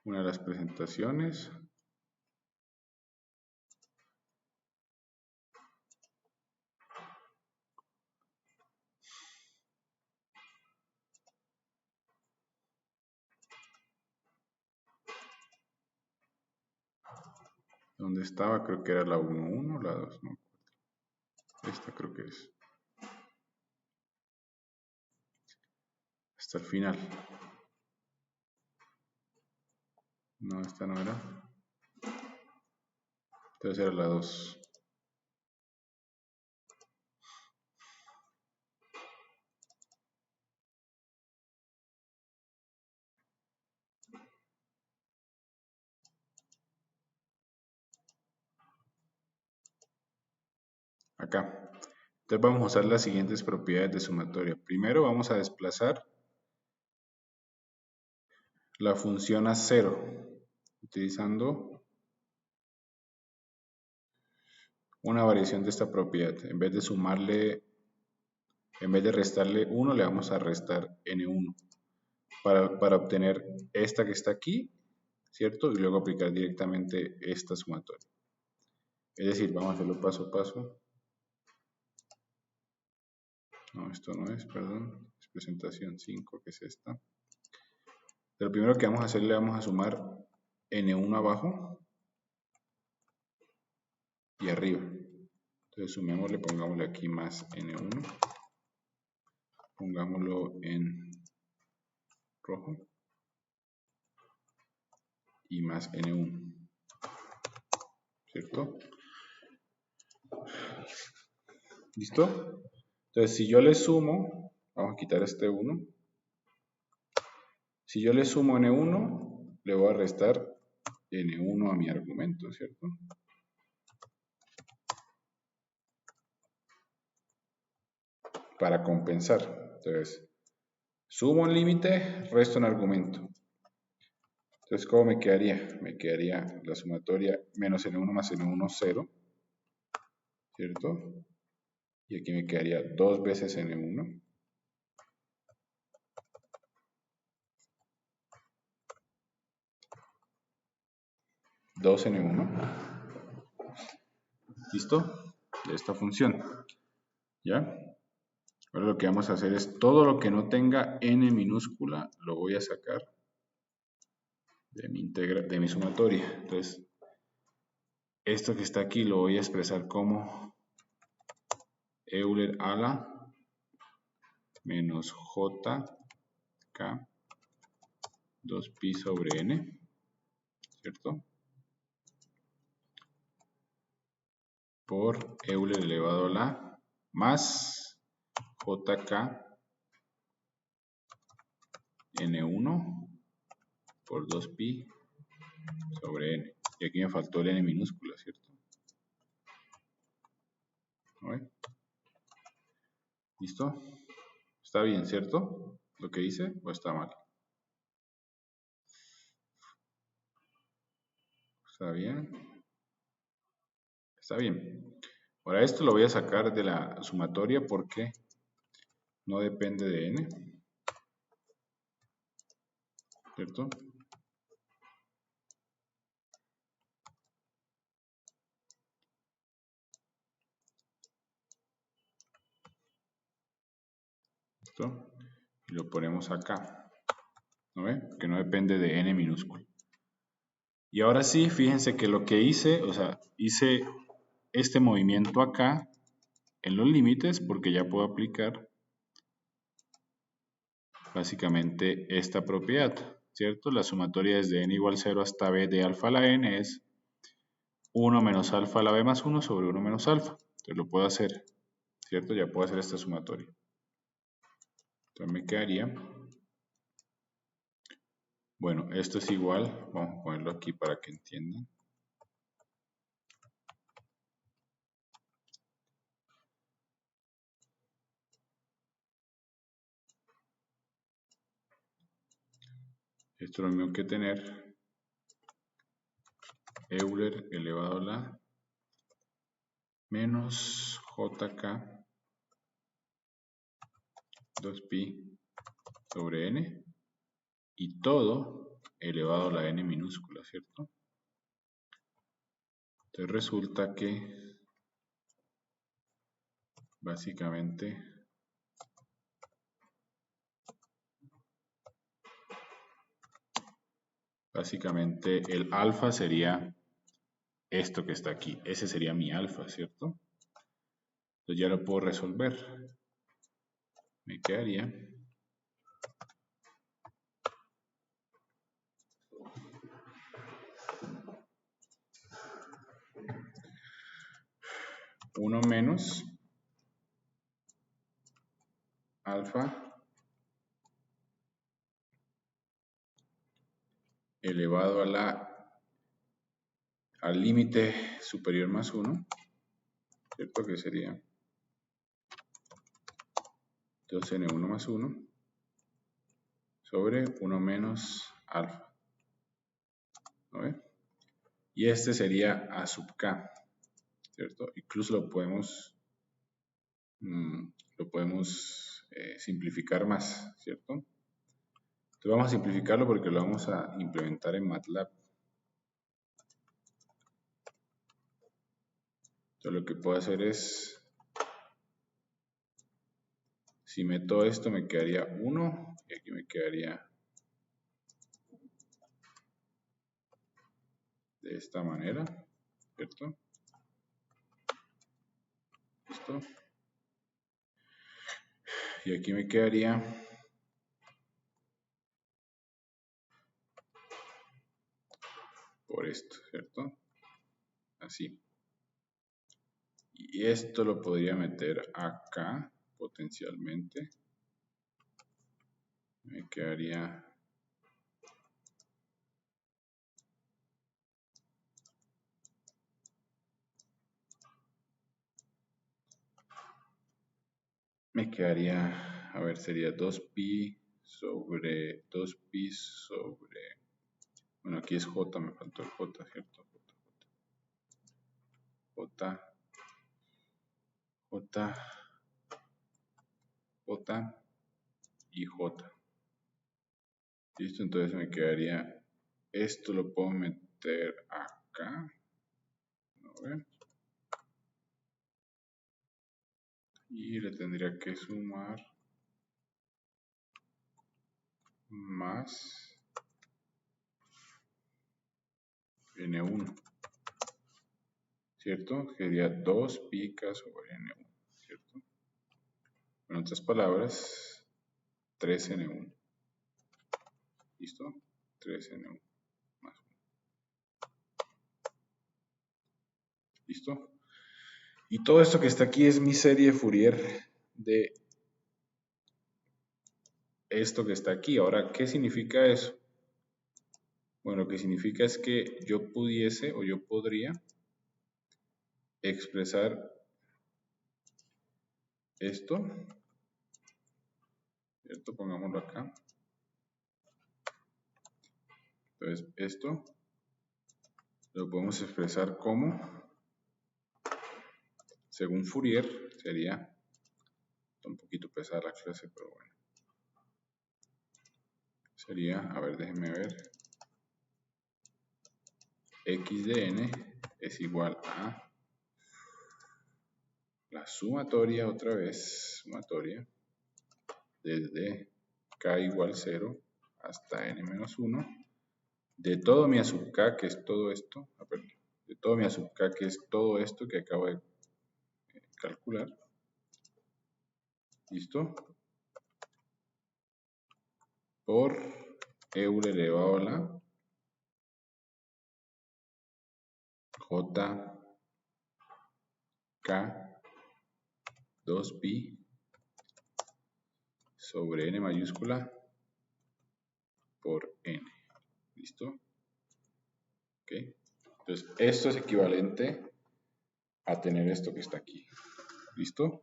una de las presentaciones. ¿Dónde estaba? Creo que era la 1.1 o la 2, no. Esta creo que es. Hasta el final. No, esta no era. Entonces era la 2. Acá. Entonces vamos a usar las siguientes propiedades de sumatoria. Primero vamos a desplazar la función a 0 utilizando una variación de esta propiedad. En vez de sumarle, en vez de restarle 1, le vamos a restar n1 para obtener esta que está aquí, ¿cierto? Y luego aplicar directamente esta sumatoria. Es decir, vamos a hacerlo paso a paso. No, esto no es, perdón. Es presentación 5, que es esta. Lo primero que vamos a hacer, le vamos a sumar n1 abajo y arriba. Entonces sumémosle, pongámosle aquí más n1. Pongámoslo en rojo. Y más n1. ¿Cierto? ¿Listo? Entonces si yo le sumo, vamos a quitar este 1. Si yo le sumo n1, le voy a restar n1 a mi argumento, ¿cierto? Para compensar. Entonces, sumo un límite, resto un argumento. Entonces, ¿cómo me quedaría? Me quedaría la sumatoria menos n1 más n1, 0. ¿Cierto? Y aquí me quedaría 2 veces n1. 2 n1. ¿Listo? De esta función. ¿Ya? Ahora lo que vamos a hacer es todo lo que no tenga n minúscula lo voy a sacar de mi sumatoria. Entonces, esto que está aquí lo voy a expresar como Euler a la menos jk 2pi sobre n, ¿cierto? Por Euler elevado a la más jk n1 por 2pi sobre n. Y aquí me faltó el n minúscula, ¿cierto? ¿No? ¿Listo? ¿Está bien, cierto? ¿Lo que hice o está mal? ¿Está bien? Está bien. Ahora esto lo voy a sacar de la sumatoria porque no depende de n. ¿Cierto? ¿Listo? Y lo ponemos acá. ¿No ve? Que no depende de n minúsculo. Y ahora sí, fíjense que lo que hice, o sea, hice este movimiento acá en los límites porque ya puedo aplicar básicamente esta propiedad, ¿cierto? La sumatoria desde n igual 0 hasta b de alfa a la n es 1 menos alfa a la b más 1 sobre 1 menos alfa. Entonces lo puedo hacer, ¿cierto? Ya puedo hacer esta sumatoria. Entonces me quedaría, bueno, esto es igual, vamos a ponerlo aquí para que entiendan. Esto es lo mismo que tener Euler elevado a la menos JK 2pi sobre n y todo elevado a la n minúscula, ¿cierto? Entonces resulta que básicamente el alfa sería esto que está aquí. Ese sería mi alfa, ¿cierto? Entonces ya lo puedo resolver. Me quedaría uno menos alfa elevado al límite superior más 1, ¿cierto? Que sería 2n1 más 1 sobre 1 menos alfa. ¿No ve? Y este sería a sub k, ¿cierto? Incluso lo podemos simplificar más, ¿cierto? Entonces vamos a simplificarlo porque lo vamos a implementar en MATLAB. Entonces lo que puedo hacer es, si meto esto me quedaría 1 y aquí me quedaría de esta manera, ¿cierto? ¿Listo? Y aquí me quedaría por esto, ¿cierto? Así. Y esto lo podría meter acá potencialmente. Me quedaría a ver, sería 2pi sobre, bueno, aquí es j, me faltó el j, ¿cierto? J, y j. Listo, entonces me quedaría, esto lo puedo meter acá, ¿no ven? Y le tendría que sumar más n1, ¿cierto? Sería 2 pica sobre n1, ¿cierto? En otras palabras, 3n1. ¿Listo? 3n1 más 1. ¿Listo? Y todo esto que está aquí es mi serie Fourier de esto que está aquí. Ahora, ¿qué significa eso? Bueno, lo que significa es que yo pudiese o yo podría expresar esto, ¿cierto? Pongámoslo acá. Entonces, esto lo podemos expresar como, según Fourier, sería un poquito pesada la clase, pero bueno. Sería, a ver, déjenme ver. X de n es igual a la sumatoria, otra vez, sumatoria, desde k igual 0 hasta n menos 1, de todo mi a sub k, que es todo esto, de todo mi a sub k, que es todo esto que acabo de calcular. ¿Listo? Por Euler elevado a la JK 2pi sobre n mayúscula por n. ¿Listo? Ok. Entonces, esto es equivalente a tener esto que está aquí. ¿Listo?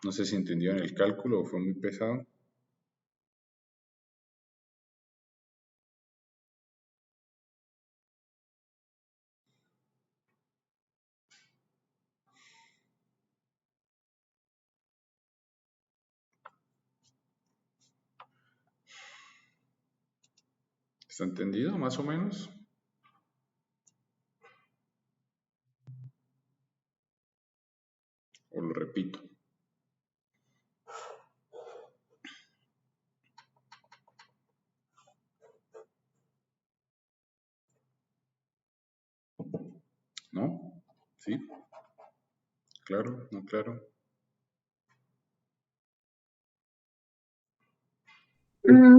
No sé si entendieron el cálculo o fue muy pesado. ¿Está entendido más o menos? O lo repito. ¿No? ¿Sí? ¿Claro? ¿No claro?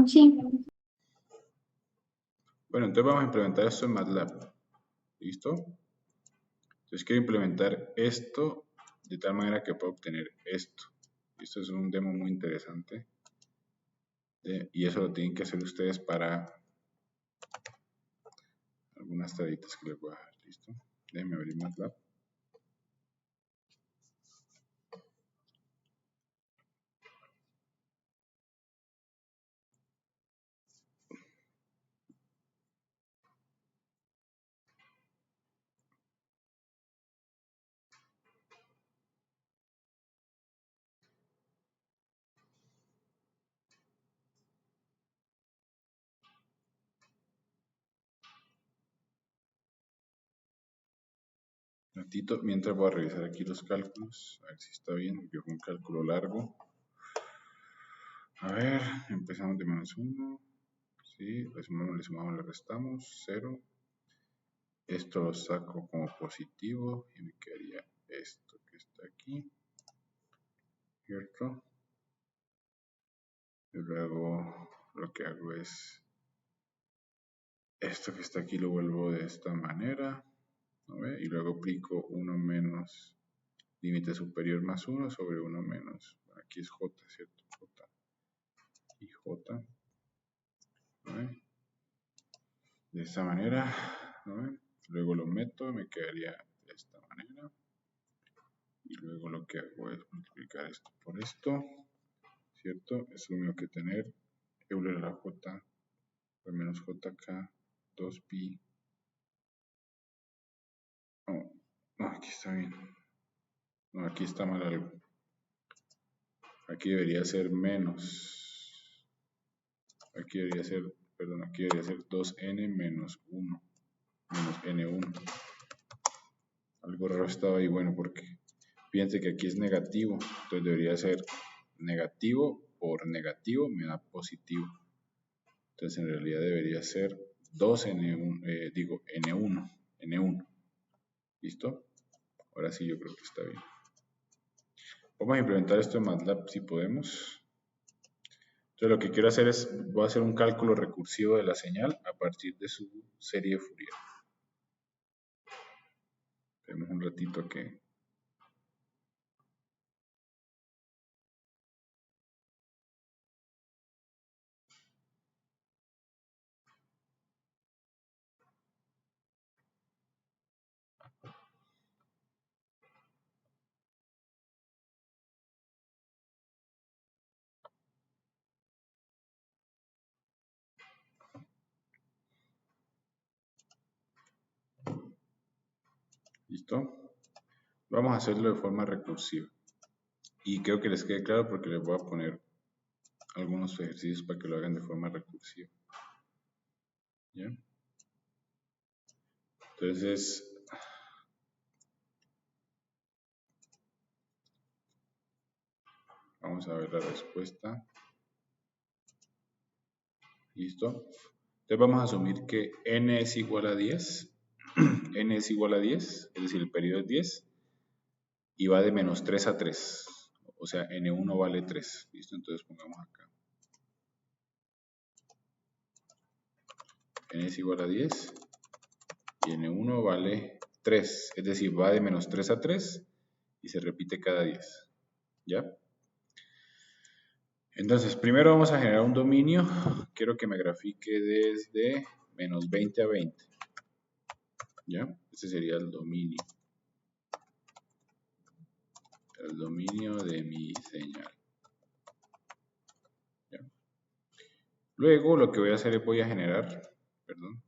Sí. Bueno, entonces vamos a implementar esto en MATLAB. ¿Listo? Entonces quiero implementar esto de tal manera que pueda obtener esto. Esto es un demo muy interesante. Y eso lo tienen que hacer ustedes para algunas tareitas que les voy a dejar. ¿Listo? Déjenme abrir MATLAB. Un ratito, mientras voy a revisar aquí los cálculos, a ver si está bien. Yo un cálculo largo. A ver, empezamos de -1. Sí, le sumamos, le restamos, 0. Esto lo saco como positivo y me quedaría esto que está aquí, ¿cierto? Y luego lo que hago es esto que está aquí lo vuelvo de esta manera, ¿no ve? Y luego aplico 1 menos límite superior más 1 sobre 1 menos, aquí es j, ¿cierto? J y j, ¿no ve? De esta manera, ¿no ve? Luego lo meto, me quedaría de esta manera. Y luego lo que hago es multiplicar esto por esto, ¿cierto? Es lo mismo que tener Euler a la j, pues menos jk, 2pi. Oh, no, aquí está bien. No, aquí está mal algo. Aquí debería ser menos. Aquí debería ser, perdón, aquí debería ser 2n menos 1, menos n1. Algo raro estaba ahí, bueno, porque fíjense que aquí es negativo, entonces debería ser negativo por negativo me da positivo. Entonces en realidad debería ser 2n1, digo n1. ¿Listo? Ahora sí yo creo que está bien. Vamos a implementar esto en MATLAB si podemos. Entonces lo que quiero hacer es, voy a hacer un cálculo recursivo de la señal a partir de su serie Fourier. Tenemos un ratito que... ¿Listo? Vamos a hacerlo de forma recursiva. Y creo que les quede claro porque les voy a poner algunos ejercicios para que lo hagan de forma recursiva. ¿Ya? Entonces, vamos a ver la respuesta. ¿Listo? Entonces vamos a asumir que n es igual a 10. N es igual a 10, es decir, el periodo es 10. Y va de menos 3 a 3. O sea, n1 vale 3. ¿Listo? Entonces pongamos acá. N es igual a 10 y n1 vale 3. Es decir, va de menos 3 a 3 y se repite cada 10. ¿Ya? Entonces, primero vamos a generar un dominio. Quiero que me grafique desde menos 20 a 20. ¿Ya? Este sería el dominio. El dominio de mi señal. ¿Ya? Luego lo que voy a hacer es voy a generar, perdón,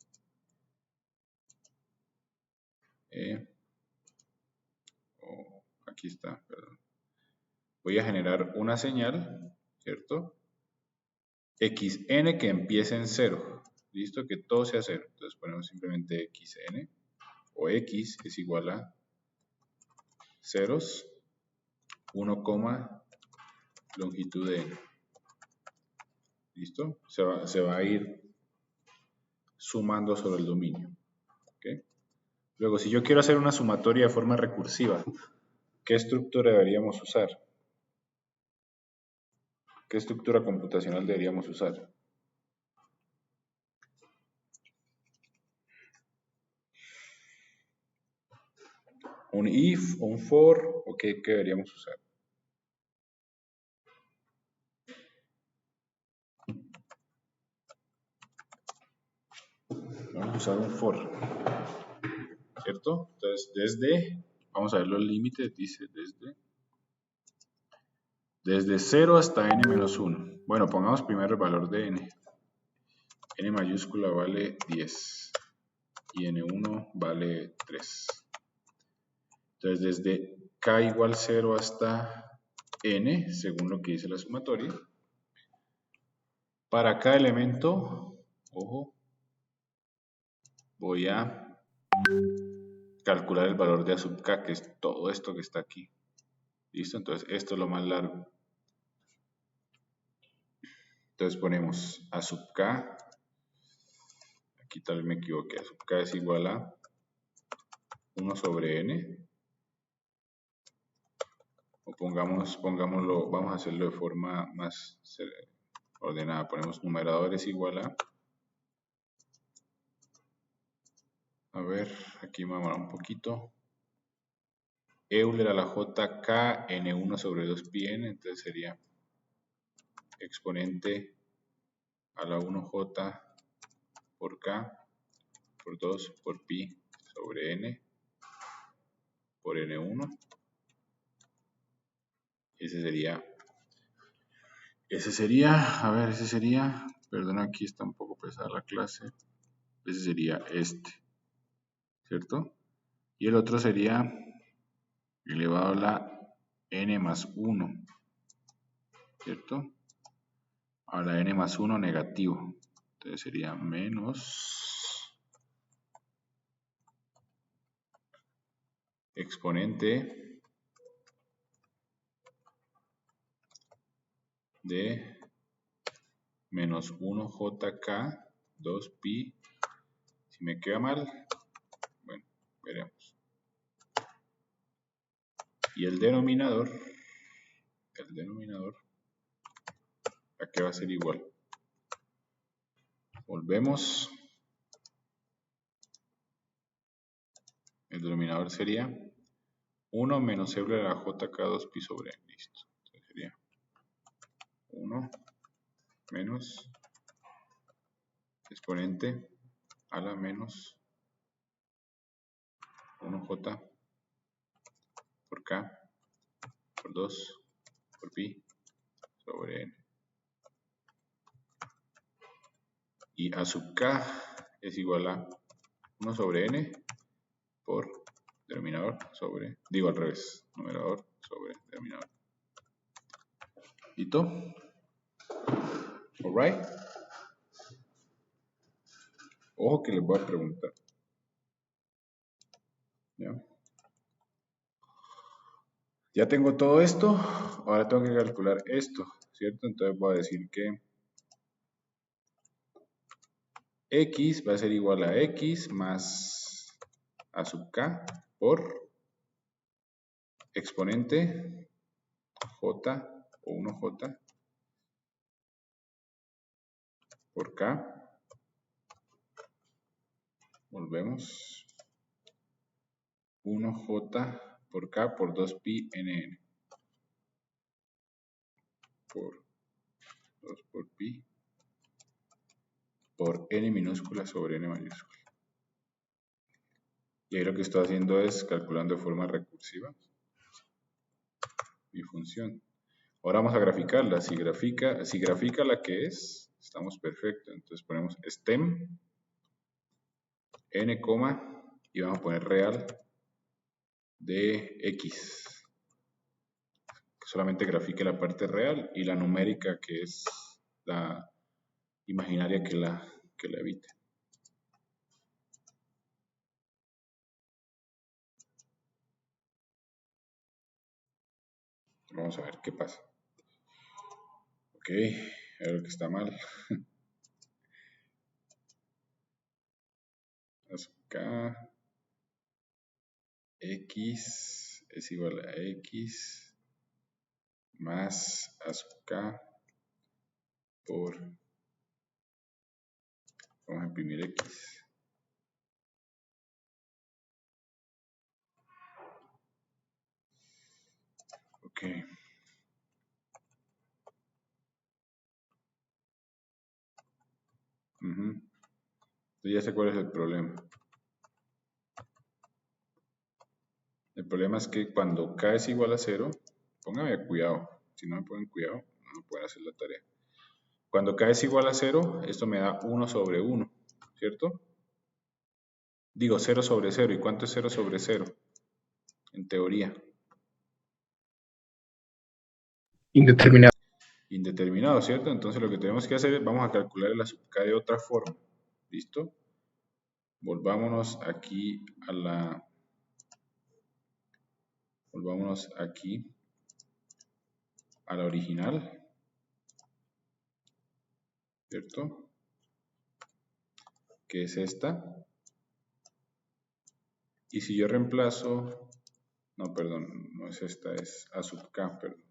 aquí está, perdón. Voy a generar una señal, ¿cierto? Xn que empiece en 0, listo, que todo sea 0. Entonces ponemos simplemente xn, o x es igual a ceros, 1, longitud de n. ¿Listo? Se va a ir sumando sobre el dominio. ¿Okay? Luego, si yo quiero hacer una sumatoria de forma recursiva, ¿qué estructura deberíamos usar? ¿Qué estructura computacional deberíamos usar? ¿Un if, un for, o qué deberíamos usar? Vamos a usar un for, ¿cierto? Entonces, vamos a ver los límites, dice desde 0 hasta n-1. Bueno, pongamos primero el valor de n. N mayúscula vale 10 y n1 vale 3. Entonces, desde k igual 0 hasta n, según lo que dice la sumatoria, para cada elemento, ojo, voy a calcular el valor de a sub k, que es todo esto que está aquí. ¿Listo? Entonces, esto es lo más largo. Entonces ponemos a sub k, aquí tal vez me equivoqué, a sub k es igual a 1 sobre n, o pongámoslo, vamos a hacerlo de forma más ordenada, ponemos numerador es igual a ver, aquí me va un poquito, Euler a la j k n1 sobre 2pi n, entonces sería exponente a la 1j por k por 2 por pi sobre n por n1. Ese sería, perdón, aquí está un poco pesada la clase, ese sería este, ¿cierto? Y el otro sería elevado a la n más 1, ¿cierto? A la n más 1 negativo, entonces sería menos exponente de menos 1jk 2pi. Si me queda mal, bueno, veremos. Y el denominador, ¿a qué va a ser igual? Volvemos. El denominador sería 1 menos Euler a la jk 2pi sobre n. Listo. Entonces sería 1 menos exponente a la menos 1j por k por 2 por pi sobre n. Y a sub k es igual a 1 sobre n por denominador sobre, digo al revés, numerador sobre denominador. ¿Listo? Alright. Ojo que les voy a preguntar. Ya tengo todo esto, ahora tengo que calcular esto, ¿cierto? Entonces voy a decir que x va a ser igual a x más a sub k por exponente j o 1j por k. Volvemos. 1j por k por 2pi nn. Por 2 por pi por n minúscula sobre n mayúscula. Y ahí lo que estoy haciendo es calculando de forma recursiva mi función. Ahora vamos a graficarla. Si grafica la que es, estamos perfectos. Entonces ponemos stem, n, y vamos a poner real de x. Que solamente grafique la parte real y la numérica que es la imaginaria que la que la evite. Vamos a ver qué pasa. Ok, a ver que está mal. Acá x es igual a x más azúcar por, vamos a imprimir x. Ok. Entonces ya sé cuál es el problema. El problema es que cuando k es igual a 0, póngame cuidado. Si no me ponen cuidado, no pueden hacer la tarea. Cuando k es igual a 0, esto me da 1 sobre 1, ¿cierto? Digo 0 sobre 0. ¿Y cuánto es 0 sobre 0? En teoría. Indeterminado. Indeterminado, ¿cierto? Entonces lo que tenemos que hacer es, vamos a calcular la sub k de otra forma. ¿Listo? Volvámonos aquí a la original, ¿cierto? Que es esta. Y si yo reemplazo, no, perdón, no es esta, es a sub k, perdón.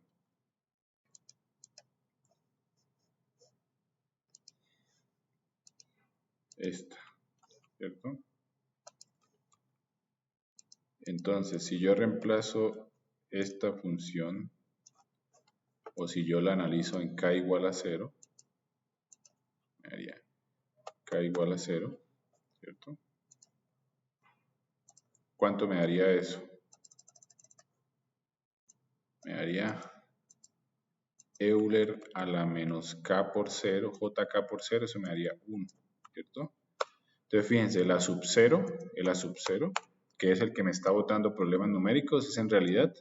Esta, ¿cierto? Entonces, si yo reemplazo esta función, o si yo la analizo en k igual a 0, me haría k igual a 0, ¿cierto? ¿Cuánto me daría eso? Me daría Euler a la menos k por 0, jk por 0, eso me daría 1, ¿cierto? Entonces fíjense, el a sub 0, que es el que me está botando problemas numéricos, es en realidad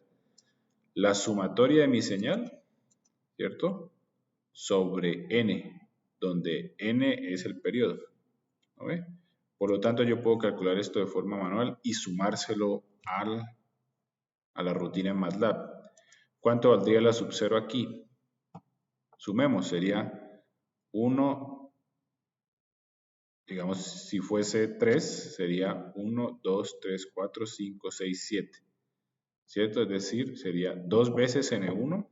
la sumatoria de mi señal, ¿cierto? Sobre n, donde n es el periodo, ¿no ve? Por lo tanto, yo puedo calcular esto de forma manual y sumárselo a la rutina en MATLAB. ¿Cuánto valdría la sub 0 aquí? Sumemos, sería 1, digamos, si fuese 3, sería 1, 2, 3, 4, 5, 6, 7. ¿Cierto? Es decir, sería 2 veces n1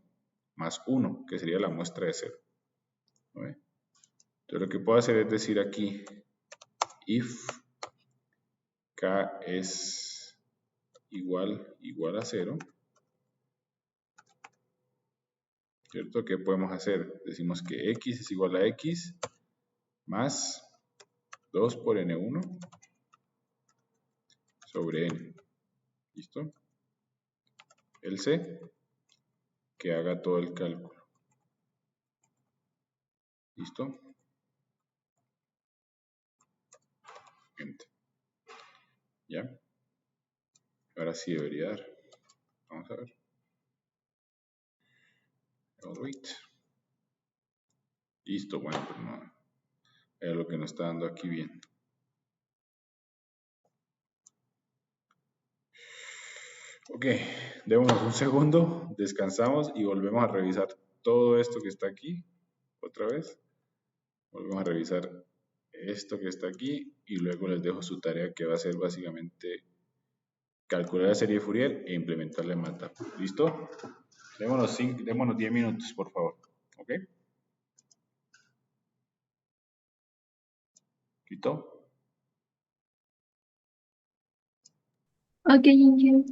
más 1, que sería la muestra de 0. ¿No ve? Entonces lo que puedo hacer es decir aquí, if k es igual a 0, ¿cierto? ¿Qué podemos hacer? Decimos que x es igual a x más 2 por n1 sobre n. ¿Listo? El c, que haga todo el cálculo. ¿Listo? Enter. ¿Ya? Ahora sí debería dar. Vamos a ver. Wait. Listo, bueno, pero no. Es lo que nos está dando aquí bien. Ok, démonos un segundo, descansamos y volvemos a revisar todo esto que está aquí. Otra vez. Volvemos a revisar esto que está aquí y luego les dejo su tarea que va a ser básicamente calcular la serie de Fourier e implementarla en MATLAB. ¿Listo? Démonos 10 minutos, por favor. ¿Ok? ¿Listo? Ok, Inge.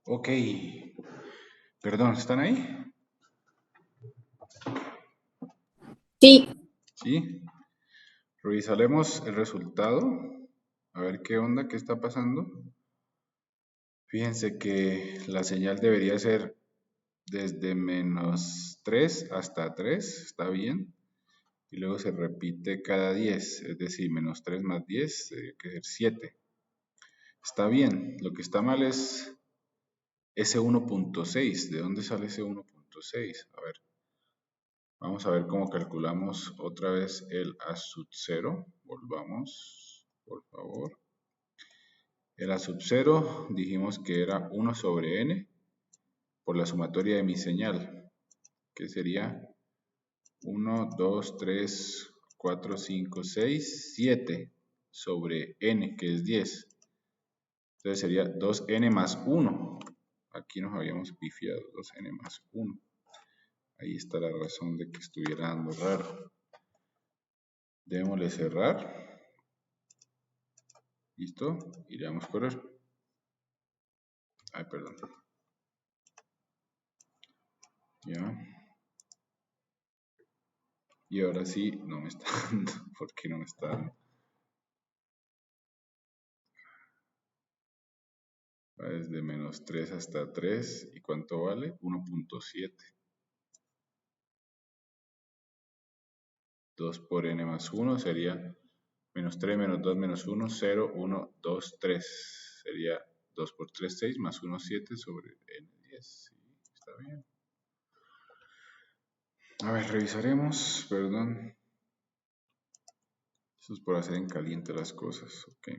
Ok. Perdón, ¿están ahí? Sí, Sí. Revisaremos el resultado. A ver qué onda, qué está pasando. Fíjense que la señal debería ser desde -3 hasta 3, está bien. Y luego se repite cada 10, es decir, -3 más 10, que es 7. Está bien, lo que está mal es ese 1.6. ¿De dónde sale ese 1.6? A ver, vamos a ver cómo calculamos otra vez el A sub 0. Volvamos, por favor. El A sub 0 dijimos que era 1 sobre n por la sumatoria de mi señal, que sería 1, 2, 3, 4, 5, 6, 7 sobre n, que es 10. Entonces sería 2n más 1. Aquí nos habíamos pifiado, 2n más 1. Ahí está la razón de que estuviera dando raro. Démosle cerrar. ¿Listo? Y le damos correr. Ay, perdón. Ya. Y ahora sí, no me está dando. ¿Por qué no me está dando? Va desde -3 hasta 3. ¿Y cuánto vale? 1.7. 2 por n más 1 sería -3 menos 2 menos 1, 0, 1, 2, 3. Sería 2 por 3, 6, más 1, 7 sobre n, 10. Sí, está bien. A ver, revisaremos, perdón. Eso es por hacer en caliente las cosas, ok.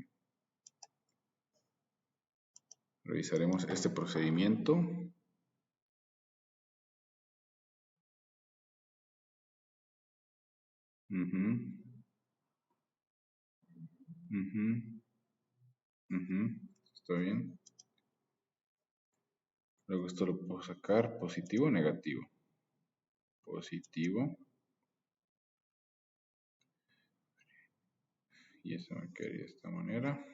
Revisaremos este procedimiento. Está bien. Luego esto lo puedo sacar positivo o negativo. Positivo. Y eso me quedaría de esta manera.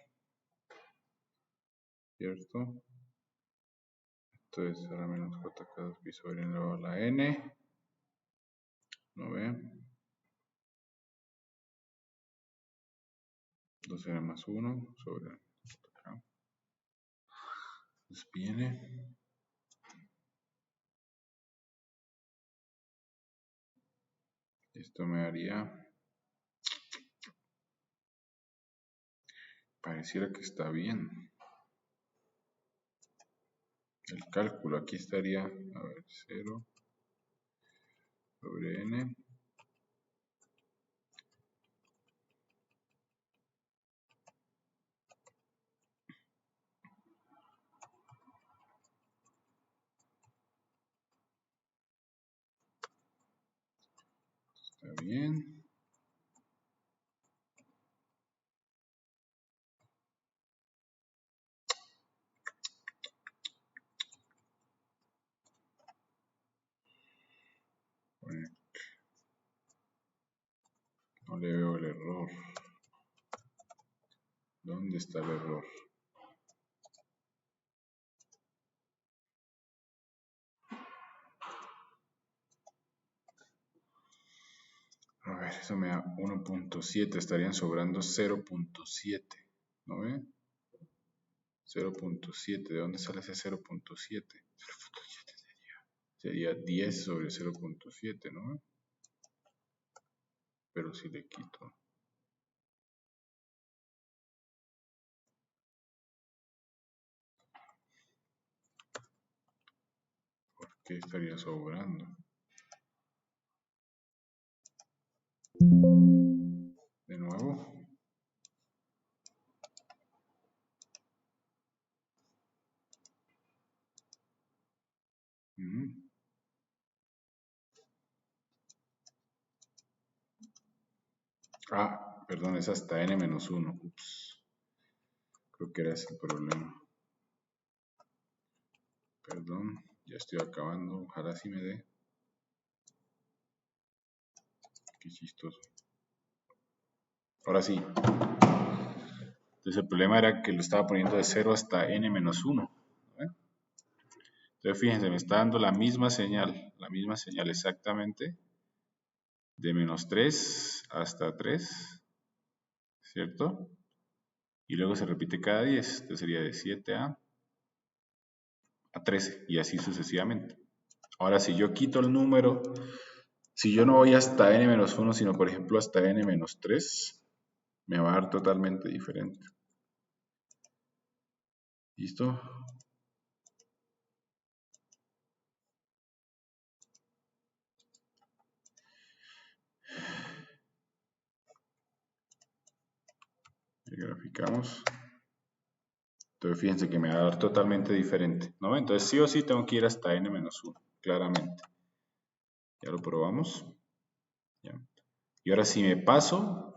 ¿Cierto? Esto es ahora menos j pi sobre n elevado a la n. ¿No ve? 2n más 1 sobre j. Entonces viene. Esto me haría. Pareciera que está bien. El cálculo aquí estaría, a ver, 0 sobre n. Está bien. Bueno, no le veo el error. ¿Dónde está el error? A ver, eso me da 1.7. Estarían sobrando 0.7. ¿No ve? 0.7. ¿De dónde sale ese 0.7? Sería 10 sobre 0.7, ¿no? Pero si le quito. ¿Por qué estaría sobrando? De nuevo. Ah, perdón, es hasta n menos 1. Ups. Creo que era ese el problema. Perdón, ya estoy acabando. Ojalá sí me dé. Qué chistoso. Ahora sí. Entonces el problema era que lo estaba poniendo de 0 hasta n menos 1. ¿eh? Entonces, fíjense, me está dando la misma señal exactamente, de menos 3 hasta 3, ¿cierto? Y luego se repite cada 10, entonces sería de 7 a 13, y así sucesivamente. Ahora, si yo quito el número, si yo no voy hasta n-1, sino por ejemplo hasta n-3, me va a dar totalmente diferente. ¿Listo? Y graficamos. Entonces fíjense que me va a dar totalmente diferente, ¿no? Entonces sí o sí tengo que ir hasta n-1, claramente. Ya lo probamos. ¿Ya? Y ahora si me paso,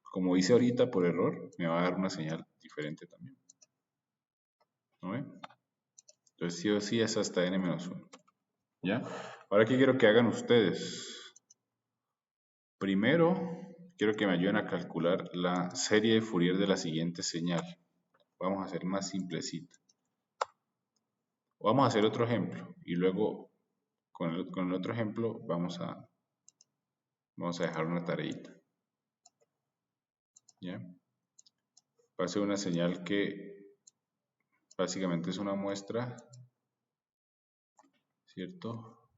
como hice ahorita por error, me va a dar una señal diferente también. ¿No ven? Entonces sí o sí es hasta n-1. ¿Ya? Ahora, ¿qué quiero que hagan ustedes? Primero, quiero que me ayuden a calcular la serie de Fourier de la siguiente señal. Vamos a hacer más simplecita. Vamos a hacer otro ejemplo y luego con el otro ejemplo vamos a dejar una tareita. ¿Ya? Va a ser una señal que básicamente es una muestra, ¿cierto?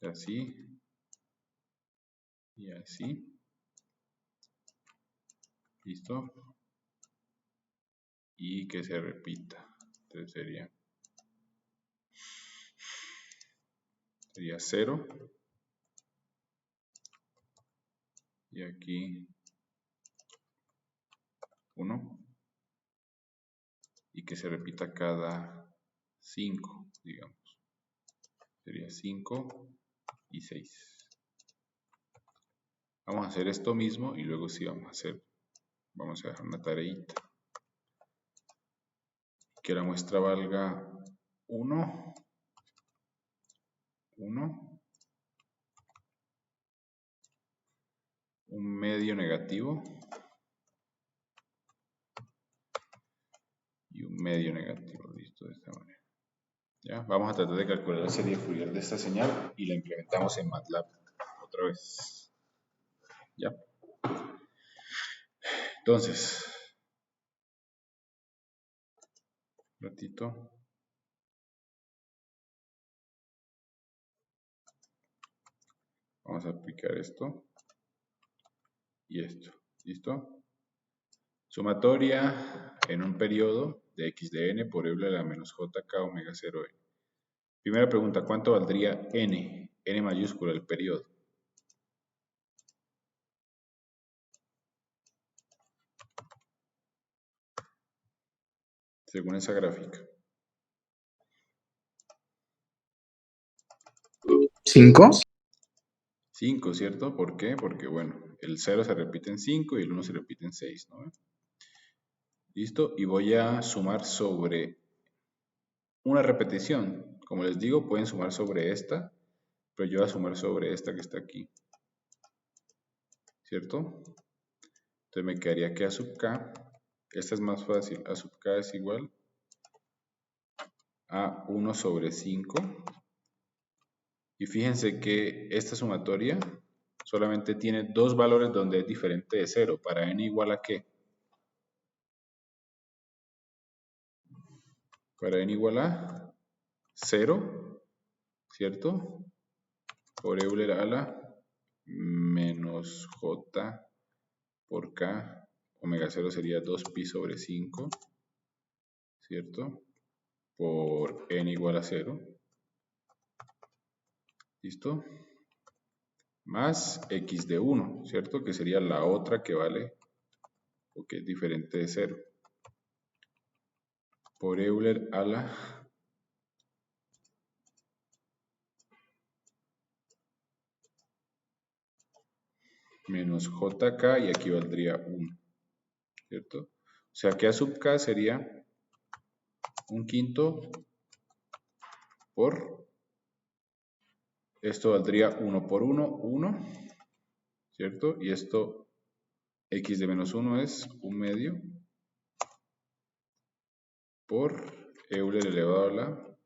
Así y así. ¿Listo? Y que se repita. Entonces sería 0. Y aquí 1. Y que se repita cada 5, digamos. Sería 5 y 6. Vamos a hacer esto mismo y luego sí vamos a dejar una tareita. Que la muestra valga 1, 1, un medio negativo y un medio negativo. Listo, de esta manera. ¿Ya? Vamos a tratar de calcular la serie de Fourier de esta señal y la implementamos en MATLAB otra vez. ¿Ya? Entonces, un ratito. Vamos a aplicar esto y esto. ¿Listo? Sumatoria en un periodo de x de n por Euler a la menos jk omega 0n. Primera pregunta, ¿cuánto valdría n? N mayúscula, el periodo. Según esa gráfica. 5. 5, ¿cierto? ¿Por qué? Porque, bueno, el 0 se repite en 5 y el 1 se repite en 6, ¿no? ¿Listo? Y voy a sumar sobre una repetición. Como les digo, pueden sumar sobre esta, pero yo voy a sumar sobre esta que está aquí. ¿Cierto? Entonces me quedaría que a sub k, esta es más fácil, a sub k es igual a 1 sobre 5. Y fíjense que esta sumatoria solamente tiene dos valores donde es diferente de 0. Para n igual a ¿qué? Para n igual a 0, ¿cierto? Por Euler a la menos j por k, omega 0 sería 2pi sobre 5, ¿cierto? Por n igual a 0. ¿Listo? Más x de 1, ¿cierto? Que sería la otra que vale, o que es diferente de 0. Por Euler a la menos jk, y aquí valdría 1, ¿cierto? O sea que a sub k sería 1/5 por, esto valdría 1 por 1, 1, ¿cierto? Y esto, x de menos 1 es 1 medio por Euler elevado a la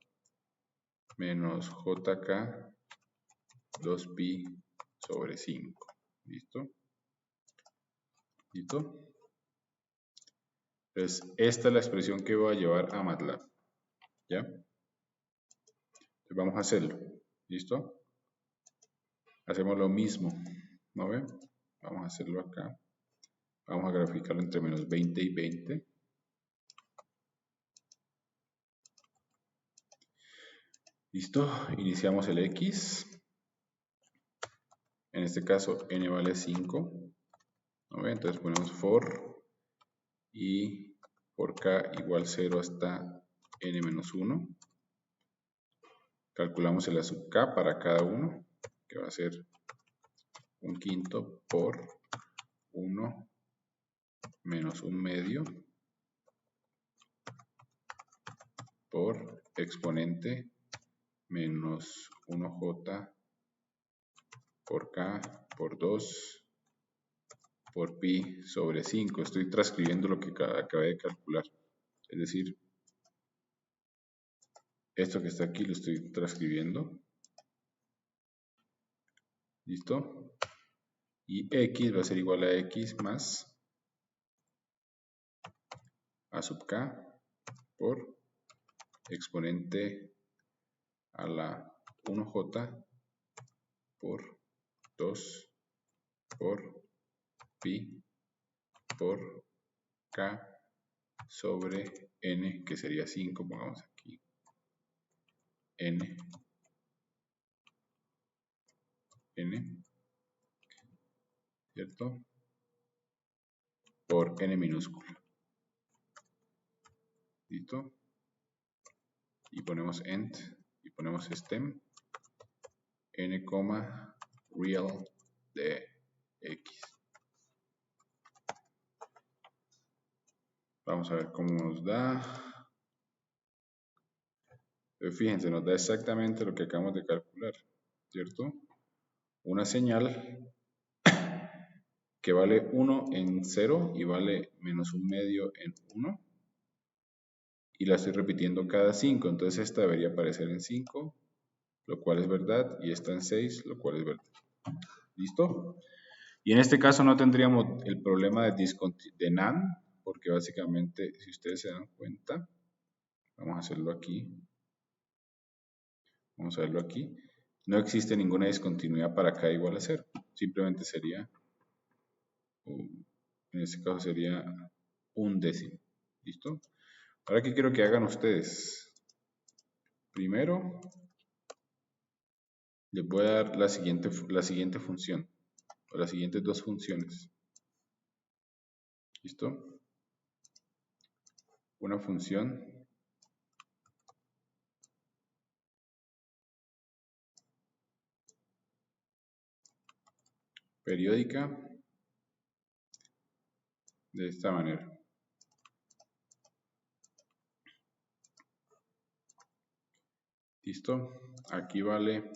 menos JK 2pi sobre 5. ¿Listo? ¿Listo? Entonces, esta es la expresión que voy a llevar a MATLAB. ¿Ya? Entonces, vamos a hacerlo. ¿Listo? Hacemos lo mismo. ¿No ven? Vamos a hacerlo acá. Vamos a graficarlo entre menos 20 y 20. ¿Listo? Iniciamos el X. En este caso, n vale 5. ¿No ven? Entonces ponemos for y por k igual 0 hasta n menos 1. Calculamos el a sub k para cada uno, que va a ser 1/5 por 1 menos 1/2 por exponente menos 1j por k por 2 por pi sobre 5. Estoy transcribiendo lo que acabé de calcular. Es decir, esto que está aquí lo estoy transcribiendo. ¿Listo? Y x va a ser igual a x más a sub k por exponente a la 1j por 2 por pi por k sobre n, que sería 5, pongamos aquí n, ¿cierto? Por n minúscula. ¿Listo? Y ponemos end y ponemos stem n, real de x. Vamos a ver cómo nos da. Pero fíjense, nos da exactamente lo que acabamos de calcular, ¿cierto? Una señal que vale 1 en 0 y vale menos 1/2 en 1. Y la estoy repitiendo cada 5, entonces esta debería aparecer en 5, lo cual es verdad, y esta en 6, lo cual es verdad. ¿Listo? Y en este caso no tendríamos el problema de NaN, porque básicamente, si ustedes se dan cuenta, vamos a hacerlo aquí. Vamos a verlo aquí. No existe ninguna discontinuidad para k igual a 0. Simplemente sería, en este caso sería 1/10. ¿Listo? Ahora, ¿qué quiero que hagan ustedes? Primero, les voy a dar la siguiente función, o las siguientes dos funciones. ¿Listo? Una función periódica de esta manera. ¿Listo? Aquí vale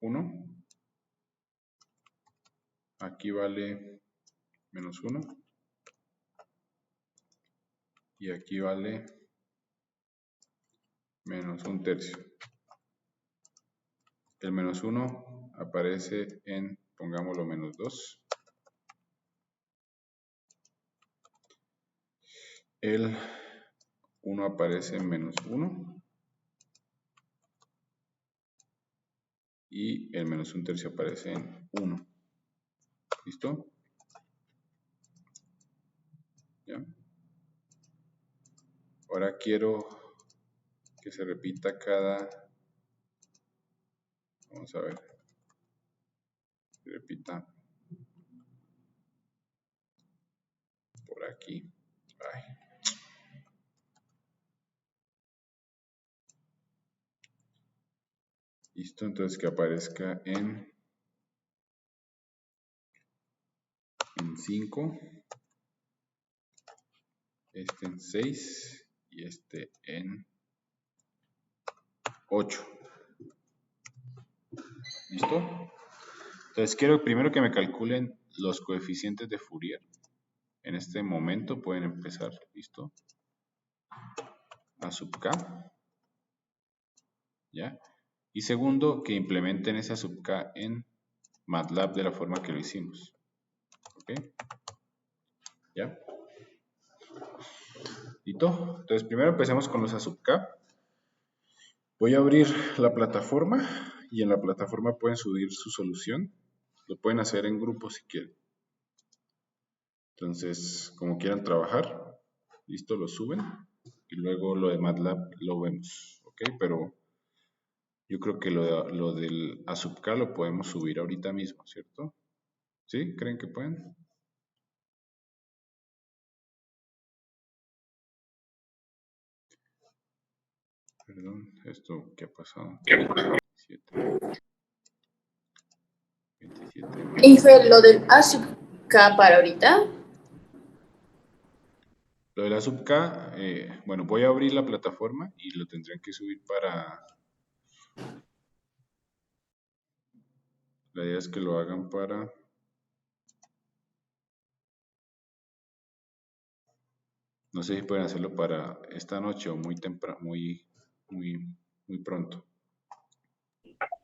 1. Aquí vale menos 1. Y aquí vale menos 1/3. El menos 1 aparece en, pongámoslo, menos 2. El 1 aparece en menos 1. Y el menos 1/3 aparece en 1. ¿Listo? ¿Ya? Ahora quiero que se repita cada... Vamos a ver. Se repita por aquí. Ay. Listo, entonces que aparezca en 5, este en 6 y este en 8. ¿Listo? Entonces quiero primero que me calculen los coeficientes de Fourier. En este momento pueden empezar. ¿Listo? A sub k, ¿ya? Y segundo, que implementen esa sub k en MATLAB de la forma que lo hicimos, ¿ok? ¿Ya? ¿Listo? Entonces primero empecemos con los a sub k. Voy a abrir la plataforma y en la plataforma pueden subir su solución. Lo pueden hacer en grupo si quieren. Entonces, como quieran trabajar, listo, lo suben y luego lo de MATLAB lo vemos, ¿ok? Pero yo creo que lo del a sub k lo podemos subir ahorita mismo, ¿cierto? ¿Sí? ¿Creen que pueden? Perdón, ¿esto qué ha pasado? 27. Infe, lo del A sub K para ahorita. Lo de la sub k, bueno, voy a abrir la plataforma y lo tendrán que subir para... La idea es que lo hagan para... No sé si pueden hacerlo para esta noche o muy temprano, muy pronto.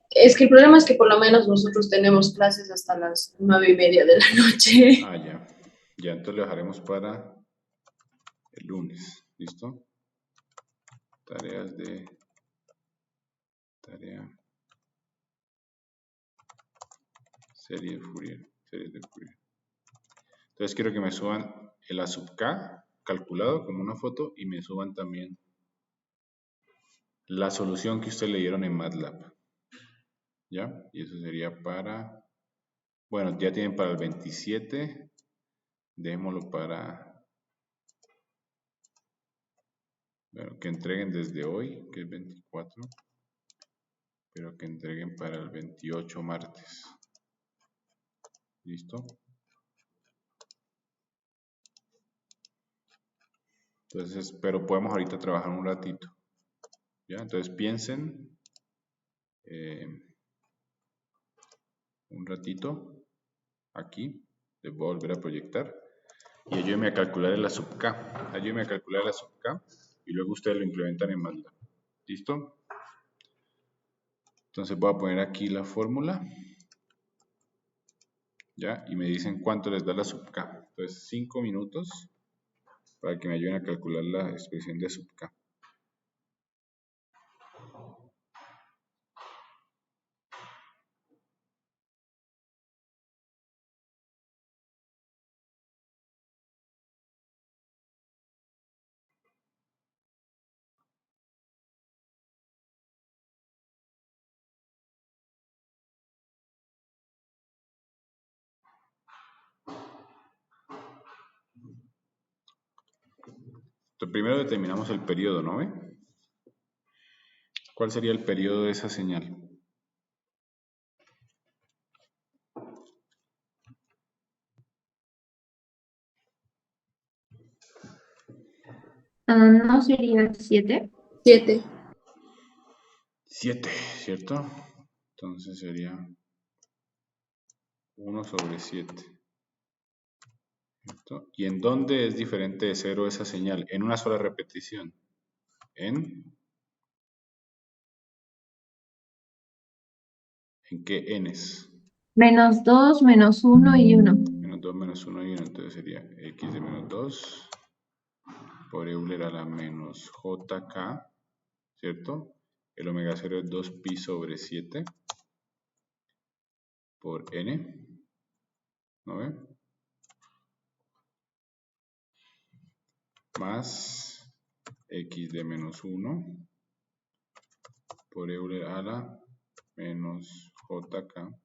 Es que el problema es que por lo menos nosotros tenemos clases hasta las 9:30 de la noche. Ah, ya. Ya, entonces lo dejaremos para el lunes. ¿Listo? Tarea. Series de Fourier. Entonces quiero que me suban el A sub k calculado como una foto y me suban también la solución que ustedes le dieron en MATLAB. ¿Ya? Y eso sería para... Bueno, ya tienen para el 27. Dejémoslo para... Bueno, que entreguen desde hoy, que es 24. Pero que entreguen para el 28 martes. ¿Listo? Entonces, pero podemos ahorita trabajar un ratito. ¿Ya? Entonces piensen un ratito aquí. Les voy a volver a proyectar. Y ayúdenme a calcular la sub k. Ayúdenme a calcular la sub k. Y luego ustedes lo implementan en MATLAB. ¿Listo? Entonces voy a poner aquí la fórmula. ¿Ya? Y me dicen cuánto les da la sub k. Entonces 5 minutos para que me ayuden a calcular la expresión de sub k. Entonces, primero determinamos el periodo, ¿no ve? ¿Cuál sería el periodo de esa señal? ¿No sería 7? 7. 7, ¿cierto? Entonces sería 1 sobre 7. ¿Cierto? ¿Y en dónde es diferente de 0 esa señal? En una sola repetición. ¿En qué n's? -2, -1 y 1. Menos 2, menos 1 y 1. Entonces sería x de menos 2 por Euler a la menos jk, ¿cierto? El omega 0 es 2pi sobre 7 por n, ¿no ve? Más x de menos 1 por Euler a la menos jk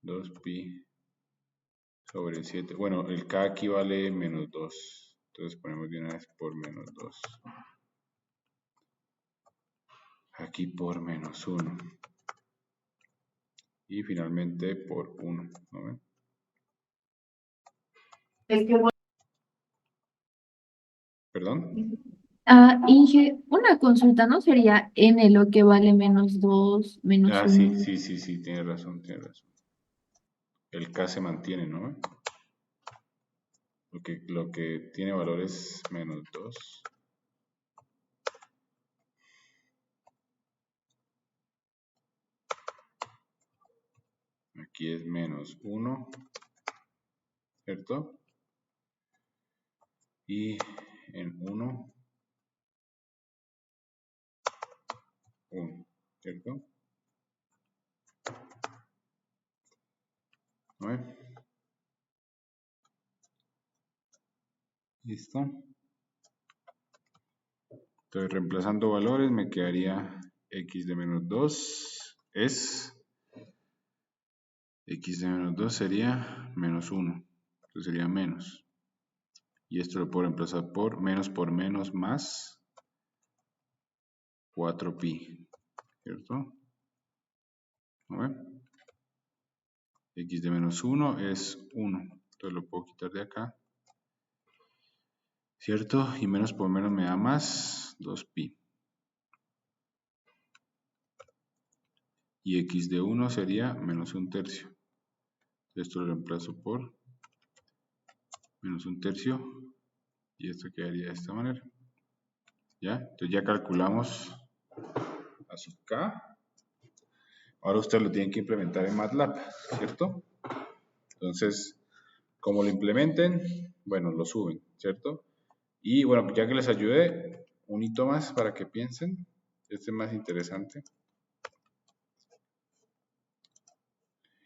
2pi sobre 7. Bueno, el k aquí vale menos 2. Entonces ponemos de una vez por menos 2. Aquí por menos 1. Y finalmente por 1. ¿No ven? ¿Perdón? Inge, una consulta, ¿no sería n lo que vale -2, Ah, -1? sí, tiene razón. El k se mantiene, ¿no? Lo que tiene valor es menos 2. Aquí es menos 1, ¿cierto? Y en 1, 1, ¿cierto? ¿No? Listo. Estoy reemplazando valores, me quedaría x de menos 2 es, x de menos 2 sería menos 1, entonces sería menos. Y esto lo puedo reemplazar por menos más 4pi, ¿cierto? ¿No ven? X de menos 1 es 1, entonces lo puedo quitar de acá, ¿cierto? Y menos por menos me da más 2pi. Y x de 1 sería menos 1/3. Esto lo reemplazo por menos 1/3 y esto quedaría de esta manera. ¿Ya? Entonces ya calculamos a sub k. Ahora ustedes lo tienen que implementar en MATLAB, ¿cierto? Entonces, como lo implementen, bueno, lo suben, ¿cierto? Y bueno, ya que les ayudé, un hito más para que piensen. Este es más interesante.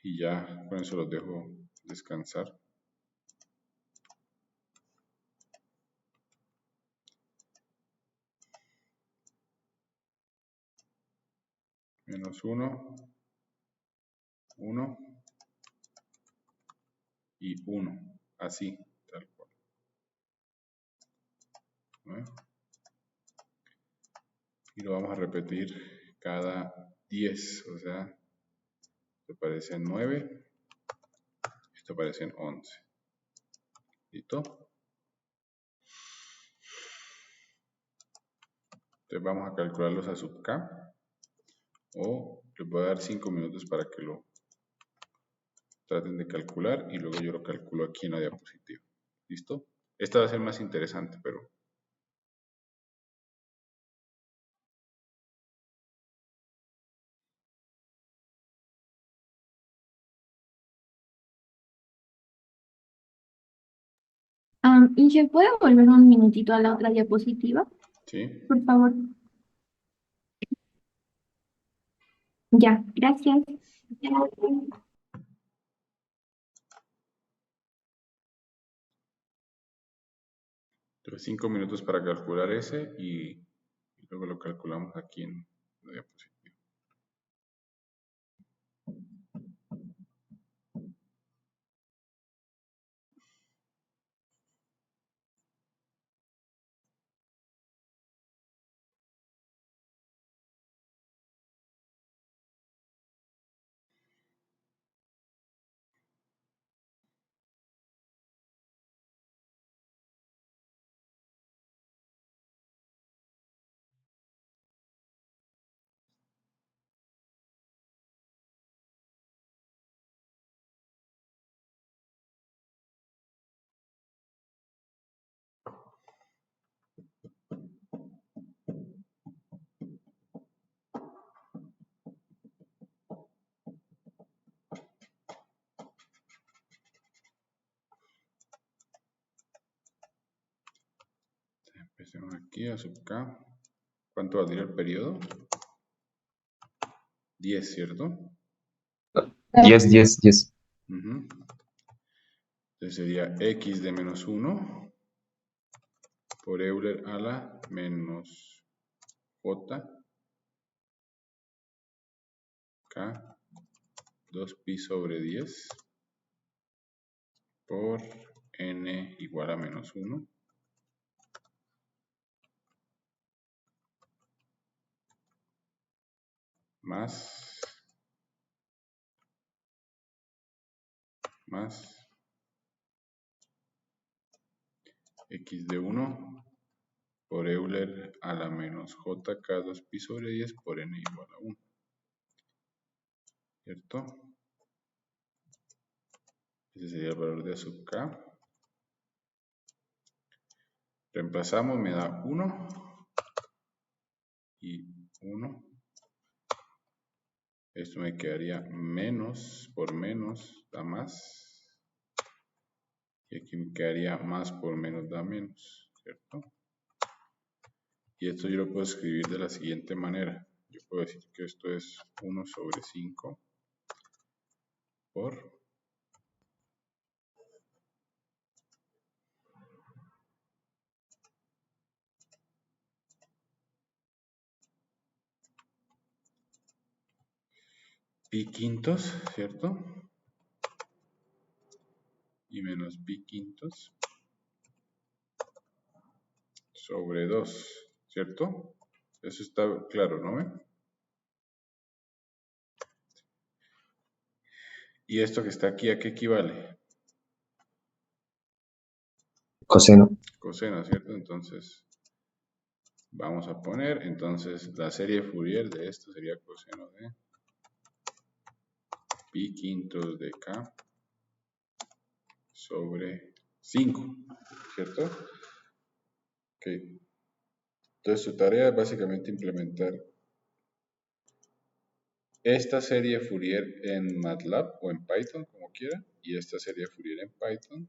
Y ya con eso los dejo descansar. Menos 1, 1 y 1. Así, tal cual. ¿No? Y lo vamos a repetir cada 10. O sea, esto parece 9. Esto parece 11. ¿Listo? Entonces vamos a calcularlos a sub k. O les voy a dar 5 minutos para que lo traten de calcular y luego yo lo calculo aquí en la diapositiva. ¿Listo? Esta va a ser más interesante, pero... Inge, ¿puede volver un minutito a la otra diapositiva? ¿Sí? Por favor. Ya, gracias. Entonces 5 minutos para calcular ese y luego lo calculamos aquí en la diapositiva. Empecemos aquí a sub k. ¿Cuánto valdría el periodo? 10, ¿cierto? 10, 10, 10. Entonces sería x de menos 1 por Euler a la menos j k 2pi sobre 10 por n igual a menos 1 más x de 1 por Euler a la menos jk 2pi sobre 10 por n igual a 1. ¿Cierto? Ese sería el valor de sub k. Reemplazamos, me da 1 y 1. Esto me quedaría menos por menos da más. Y aquí me quedaría más por menos da menos, ¿cierto? Y esto yo lo puedo escribir de la siguiente manera. Yo puedo decir que esto es 1 sobre 5 por pi quintos, ¿cierto? Y menos pi quintos sobre 2, ¿cierto? Eso está claro, ¿no ven? Y esto que está aquí, ¿a qué equivale? Coseno. Coseno, ¿cierto? Entonces, vamos a poner, entonces, la serie Fourier de esto sería coseno de pi quintos de k sobre 5, ¿cierto? Ok. Entonces, tu tarea es básicamente implementar esta serie Fourier en MATLAB o en Python, como quiera, y esta serie Fourier en Python,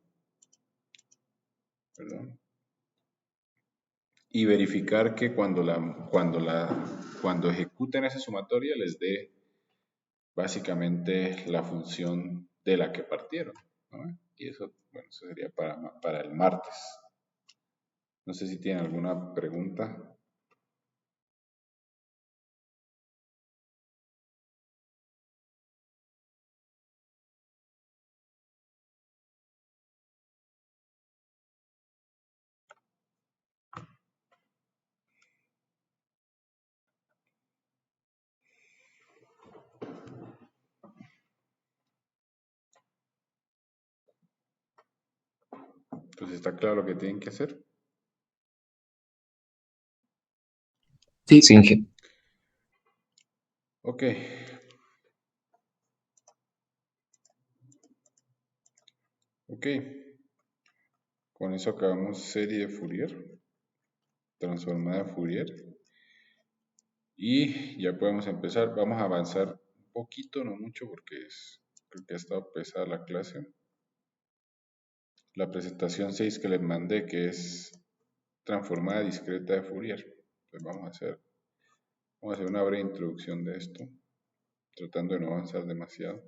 perdón, y verificar que cuando ejecuten esa sumatoria les dé básicamente la función de la que partieron, ¿no? Y eso, bueno, eso sería para el martes. No sé si tienen alguna pregunta. Entonces, ¿está claro lo que tienen que hacer? Sí, Sí, Inge. Ok. Ok. Con eso acabamos serie de Fourier, transformada Fourier. Y ya podemos empezar. Vamos a avanzar un poquito, no mucho, porque creo que ha estado pesada la clase. La presentación 6 que les mandé, que es transformada discreta de Fourier. Entonces vamos a hacer una breve introducción de esto, tratando de no avanzar demasiado.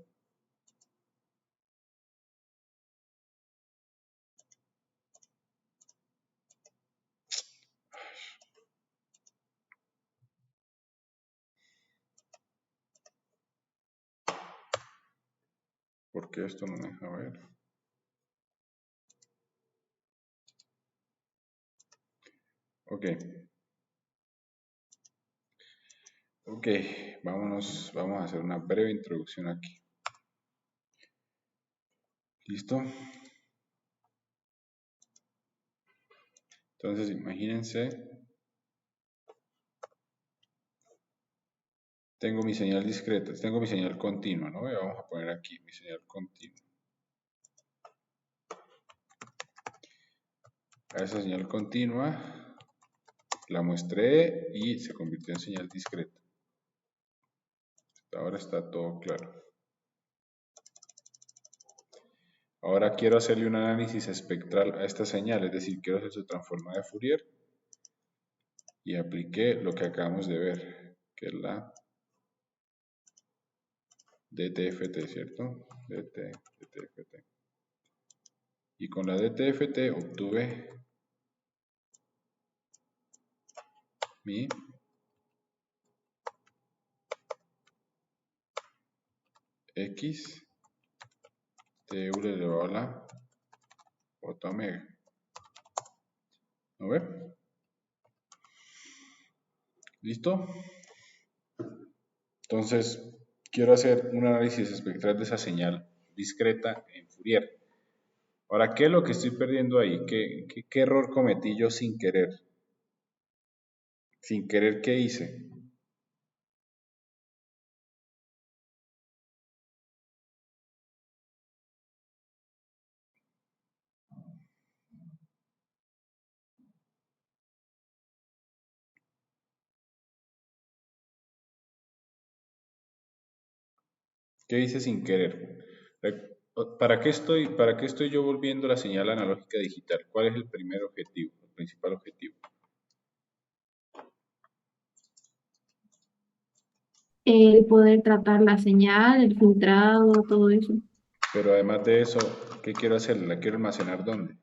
Porque esto no me deja ver. Ok. Ok, vamos a hacer una breve introducción aquí. ¿Listo? Entonces, imagínense, tengo mi señal discreta, tengo mi señal continua, ¿no? Vamos a poner aquí mi señal continua. A esa señal continua la muestré y se convirtió en señal discreta. Ahora está todo claro. Ahora quiero hacerle un análisis espectral a esta señal, es decir, quiero hacer su transformada de Fourier y apliqué lo que acabamos de ver, que es la DTFT, ¿cierto? DTFT. Y con la DTFT obtuve mi X TU elevado a la j omega. ¿No ve? ¿Listo? Entonces, quiero hacer un análisis espectral de esa señal discreta en Fourier. Ahora, ¿qué es lo que estoy perdiendo ahí? ¿Qué error cometí yo sin querer? Sin querer, ¿qué hice? ¿Qué dice sin querer? ¿Para qué estoy yo volviendo la señal analógica a digital? ¿Cuál es el primer objetivo, el principal objetivo? El poder tratar la señal, el filtrado, todo eso. Pero además de eso, ¿qué quiero hacer? ¿La quiero almacenar dónde?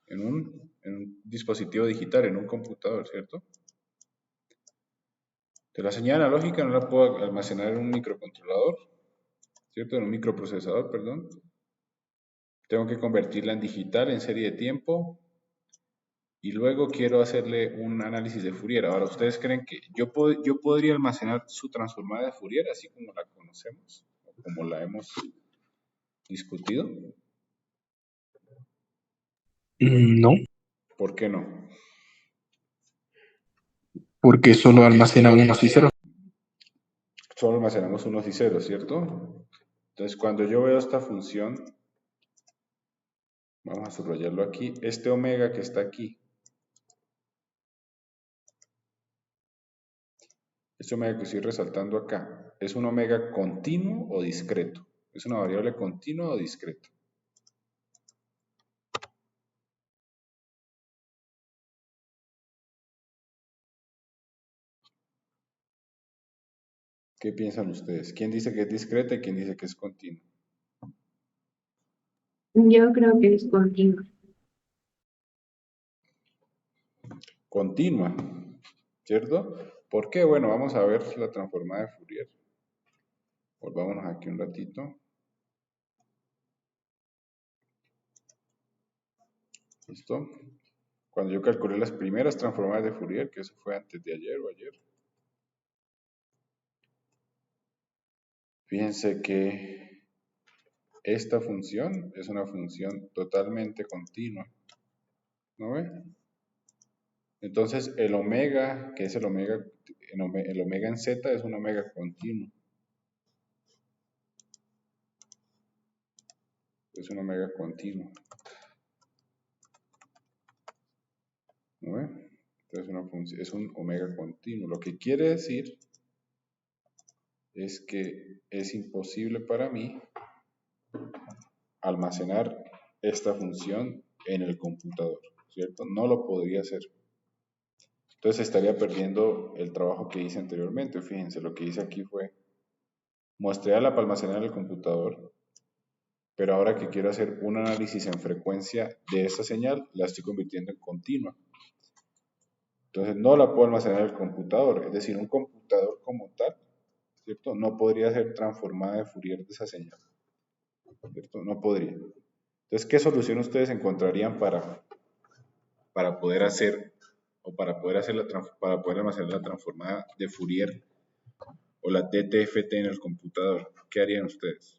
En un dispositivo digital, en un computador, ¿cierto? De la señal analógica no la puedo almacenar en un microcontrolador, ¿cierto? En un microprocesador, perdón. Tengo que convertirla en digital en serie de tiempo y luego quiero hacerle un análisis de Fourier. Ahora, ¿ustedes creen que yo podría almacenar su transformada de Fourier así como la conocemos o como la hemos discutido? No, ¿Por qué no? porque solo almacena unos y ceros. Solo almacenamos unos y ceros, ¿cierto? Entonces, cuando yo veo esta función, vamos a subrayarlo aquí, este omega que está aquí, este omega que estoy resaltando acá, ¿es un omega continuo o discreto? ¿Es una variable continua o discreta? ¿Qué piensan ustedes? ¿Quién dice que es discreta y quién dice que es continua? Yo creo que es continuo. Continua, ¿cierto? ¿Por qué? Bueno, vamos a ver la transformada de Fourier. Volvámonos aquí un ratito. ¿Listo? Cuando yo calculé las primeras transformadas de Fourier, que eso fue antes de ayer o ayer, fíjense que esta función es una función totalmente continua. ¿No ve? Entonces el omega, que es el omega en z es un omega continuo. Es un omega continuo. ¿No ve? Entonces es un omega continuo. Lo que quiere decir es que es imposible para mí almacenar esta función en el computador, ¿cierto? No lo podría hacer. Entonces estaría perdiendo el trabajo que hice anteriormente. Fíjense, lo que hice aquí fue muestrearla para almacenar en el computador, pero ahora que quiero hacer un análisis en frecuencia de esta señal, la estoy convirtiendo en continua. Entonces no la puedo almacenar en el computador, es decir, un computador como tal, ¿cierto? No podría ser transformada de Fourier de esa señal, ¿cierto? No podría. Entonces, ¿qué solución ustedes encontrarían para poder hacer o para poder almacenar la transformada de Fourier o la DTFT en el computador? ¿Qué harían ustedes?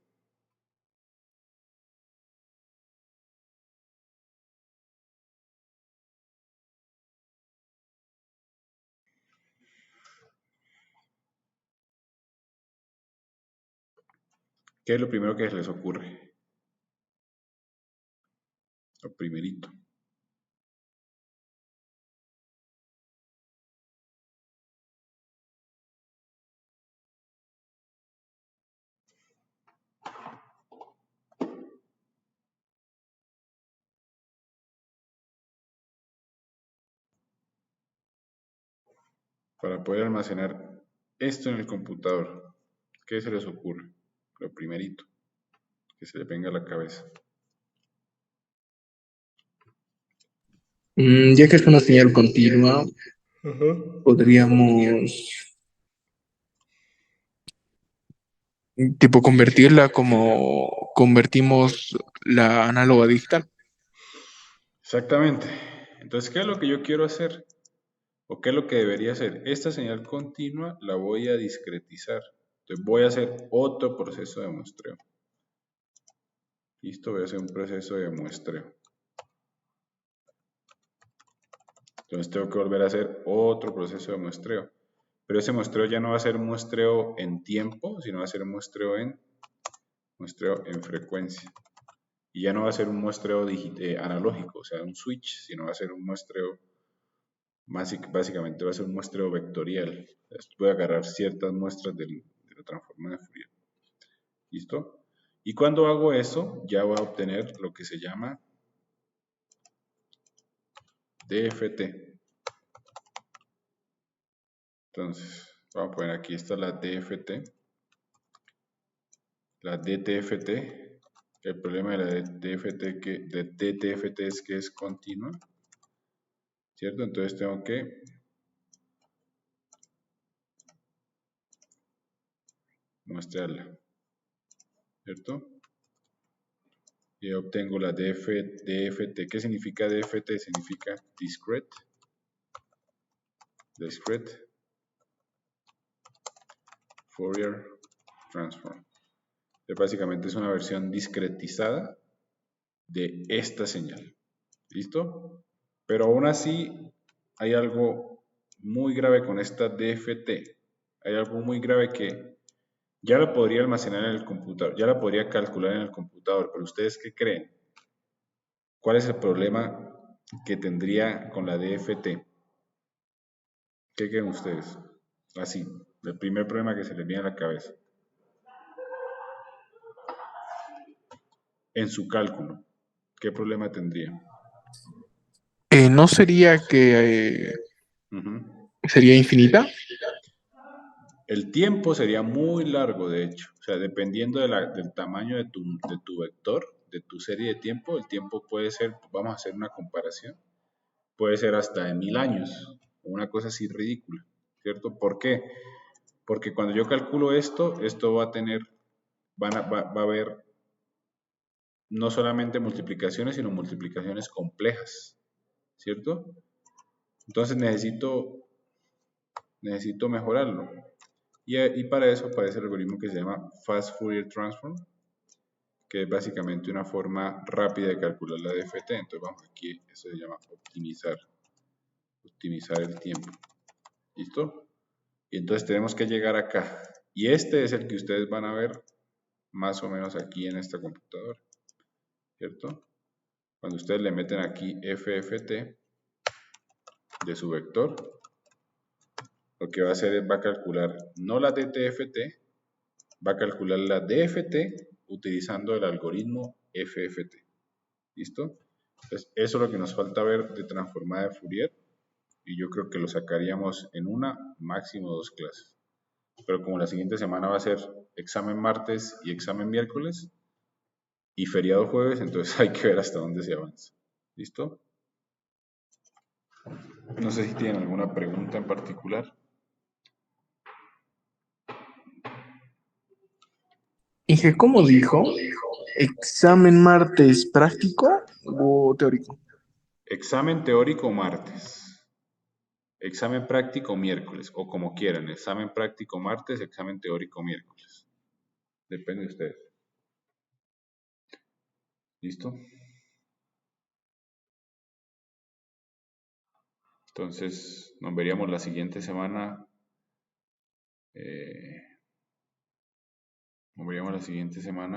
¿Qué es lo primero que les ocurre? Lo primerito. Para poder almacenar esto en el computador, ¿qué se les ocurre? Lo primerito, que se le venga a la cabeza. Ya que es una señal continua, podríamos tipo convertirla como convertimos la análoga digital. Exactamente. Entonces, ¿qué es lo que yo quiero hacer? ¿O qué es lo que debería hacer? Esta señal continua la voy a discretizar. Entonces, voy a hacer otro proceso de muestreo. Listo, voy a hacer un proceso de muestreo. Entonces, tengo que volver a hacer otro proceso de muestreo. Pero ese muestreo ya no va a ser muestreo en tiempo, sino va a ser muestreo en frecuencia. Y ya no va a ser un muestreo analógico, o sea, un switch, sino va a ser un muestreo Básicamente va a ser un muestreo vectorial. Voy a agarrar ciertas muestras de la transformada de Fourier. ¿Listo? Y cuando hago eso, ya voy a obtener lo que se llama DFT. Entonces, vamos a poner aquí, está la DFT. La DTFT. El problema de la DTFT es que es continua. ¿Cierto? Entonces tengo que mostrarla. ¿Cierto? Y obtengo la DFT. ¿Qué significa DFT? Significa discrete Fourier Transform. Básicamente es una versión discretizada de esta señal. ¿Listo? Pero aún así hay algo muy grave con esta DFT. Hay algo muy grave que ya la podría almacenar en el computador, ya la podría calcular en el computador, pero ¿ustedes qué creen? ¿Cuál es el problema que tendría con la DFT? ¿Qué creen ustedes? Así, el primer problema que se les viene a la cabeza. En su cálculo, ¿qué problema tendría? ¿No sería que sería infinita? El tiempo sería muy largo, de hecho. O sea, dependiendo del tamaño de tu vector, de tu serie de tiempo, el tiempo puede ser, vamos a hacer una comparación, puede ser hasta de 1000 años, una cosa así ridícula, ¿cierto? ¿Por qué? Porque cuando yo calculo esto va a tener, va a haber no solamente multiplicaciones, sino multiplicaciones complejas, ¿cierto? Entonces necesito mejorarlo. Y para eso aparece el algoritmo que se llama Fast Fourier Transform, que es básicamente una forma rápida de calcular la DFT. Entonces vamos aquí, eso se llama optimizar el tiempo. ¿Listo? Y entonces tenemos que llegar acá. Y este es el que ustedes van a ver más o menos aquí en esta computadora. ¿Cierto? Cuando ustedes le meten aquí FFT de su vector, lo que va a hacer es va a calcular no la DTFT, va a calcular la DFT utilizando el algoritmo FFT. ¿Listo? Entonces, eso es lo que nos falta ver de transformada de Fourier y yo creo que lo sacaríamos en una, máximo 2 clases. Pero como la siguiente semana va a ser examen martes y examen miércoles y feriado jueves, entonces hay que ver hasta dónde se avanza. ¿Listo? No sé si tienen alguna pregunta en particular. Inge, ¿cómo dijo? ¿Examen martes práctico o teórico? Examen teórico martes. Examen práctico miércoles, o como quieran. Examen práctico martes, examen teórico miércoles. Depende de ustedes. ¿Listo? Entonces, nos veríamos la siguiente semana.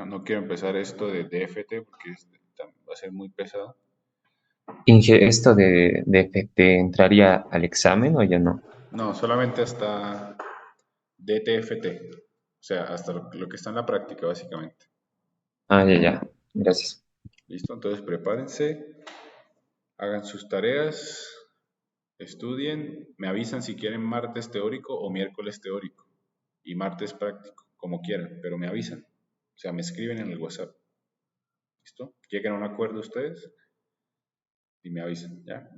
No quiero empezar esto de DFT porque va a ser muy pesado. Inge, ¿esto de FT entraría al examen o ya no? No, solamente hasta DTFT. O sea, hasta lo que está en la práctica, básicamente. Ah, ya. Gracias. ¿Listo? Entonces, prepárense, hagan sus tareas, estudien, me avisan si quieren martes teórico o miércoles teórico y martes práctico, como quieran, pero me avisan. O sea, me escriben en el WhatsApp. ¿Listo? Lleguen a un acuerdo ustedes y me avisan, ¿ya?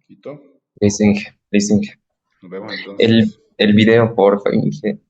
¿Listo? Listo, Inge. Listo, Inge. Nos vemos El, entonces. el video, porfa, Inge.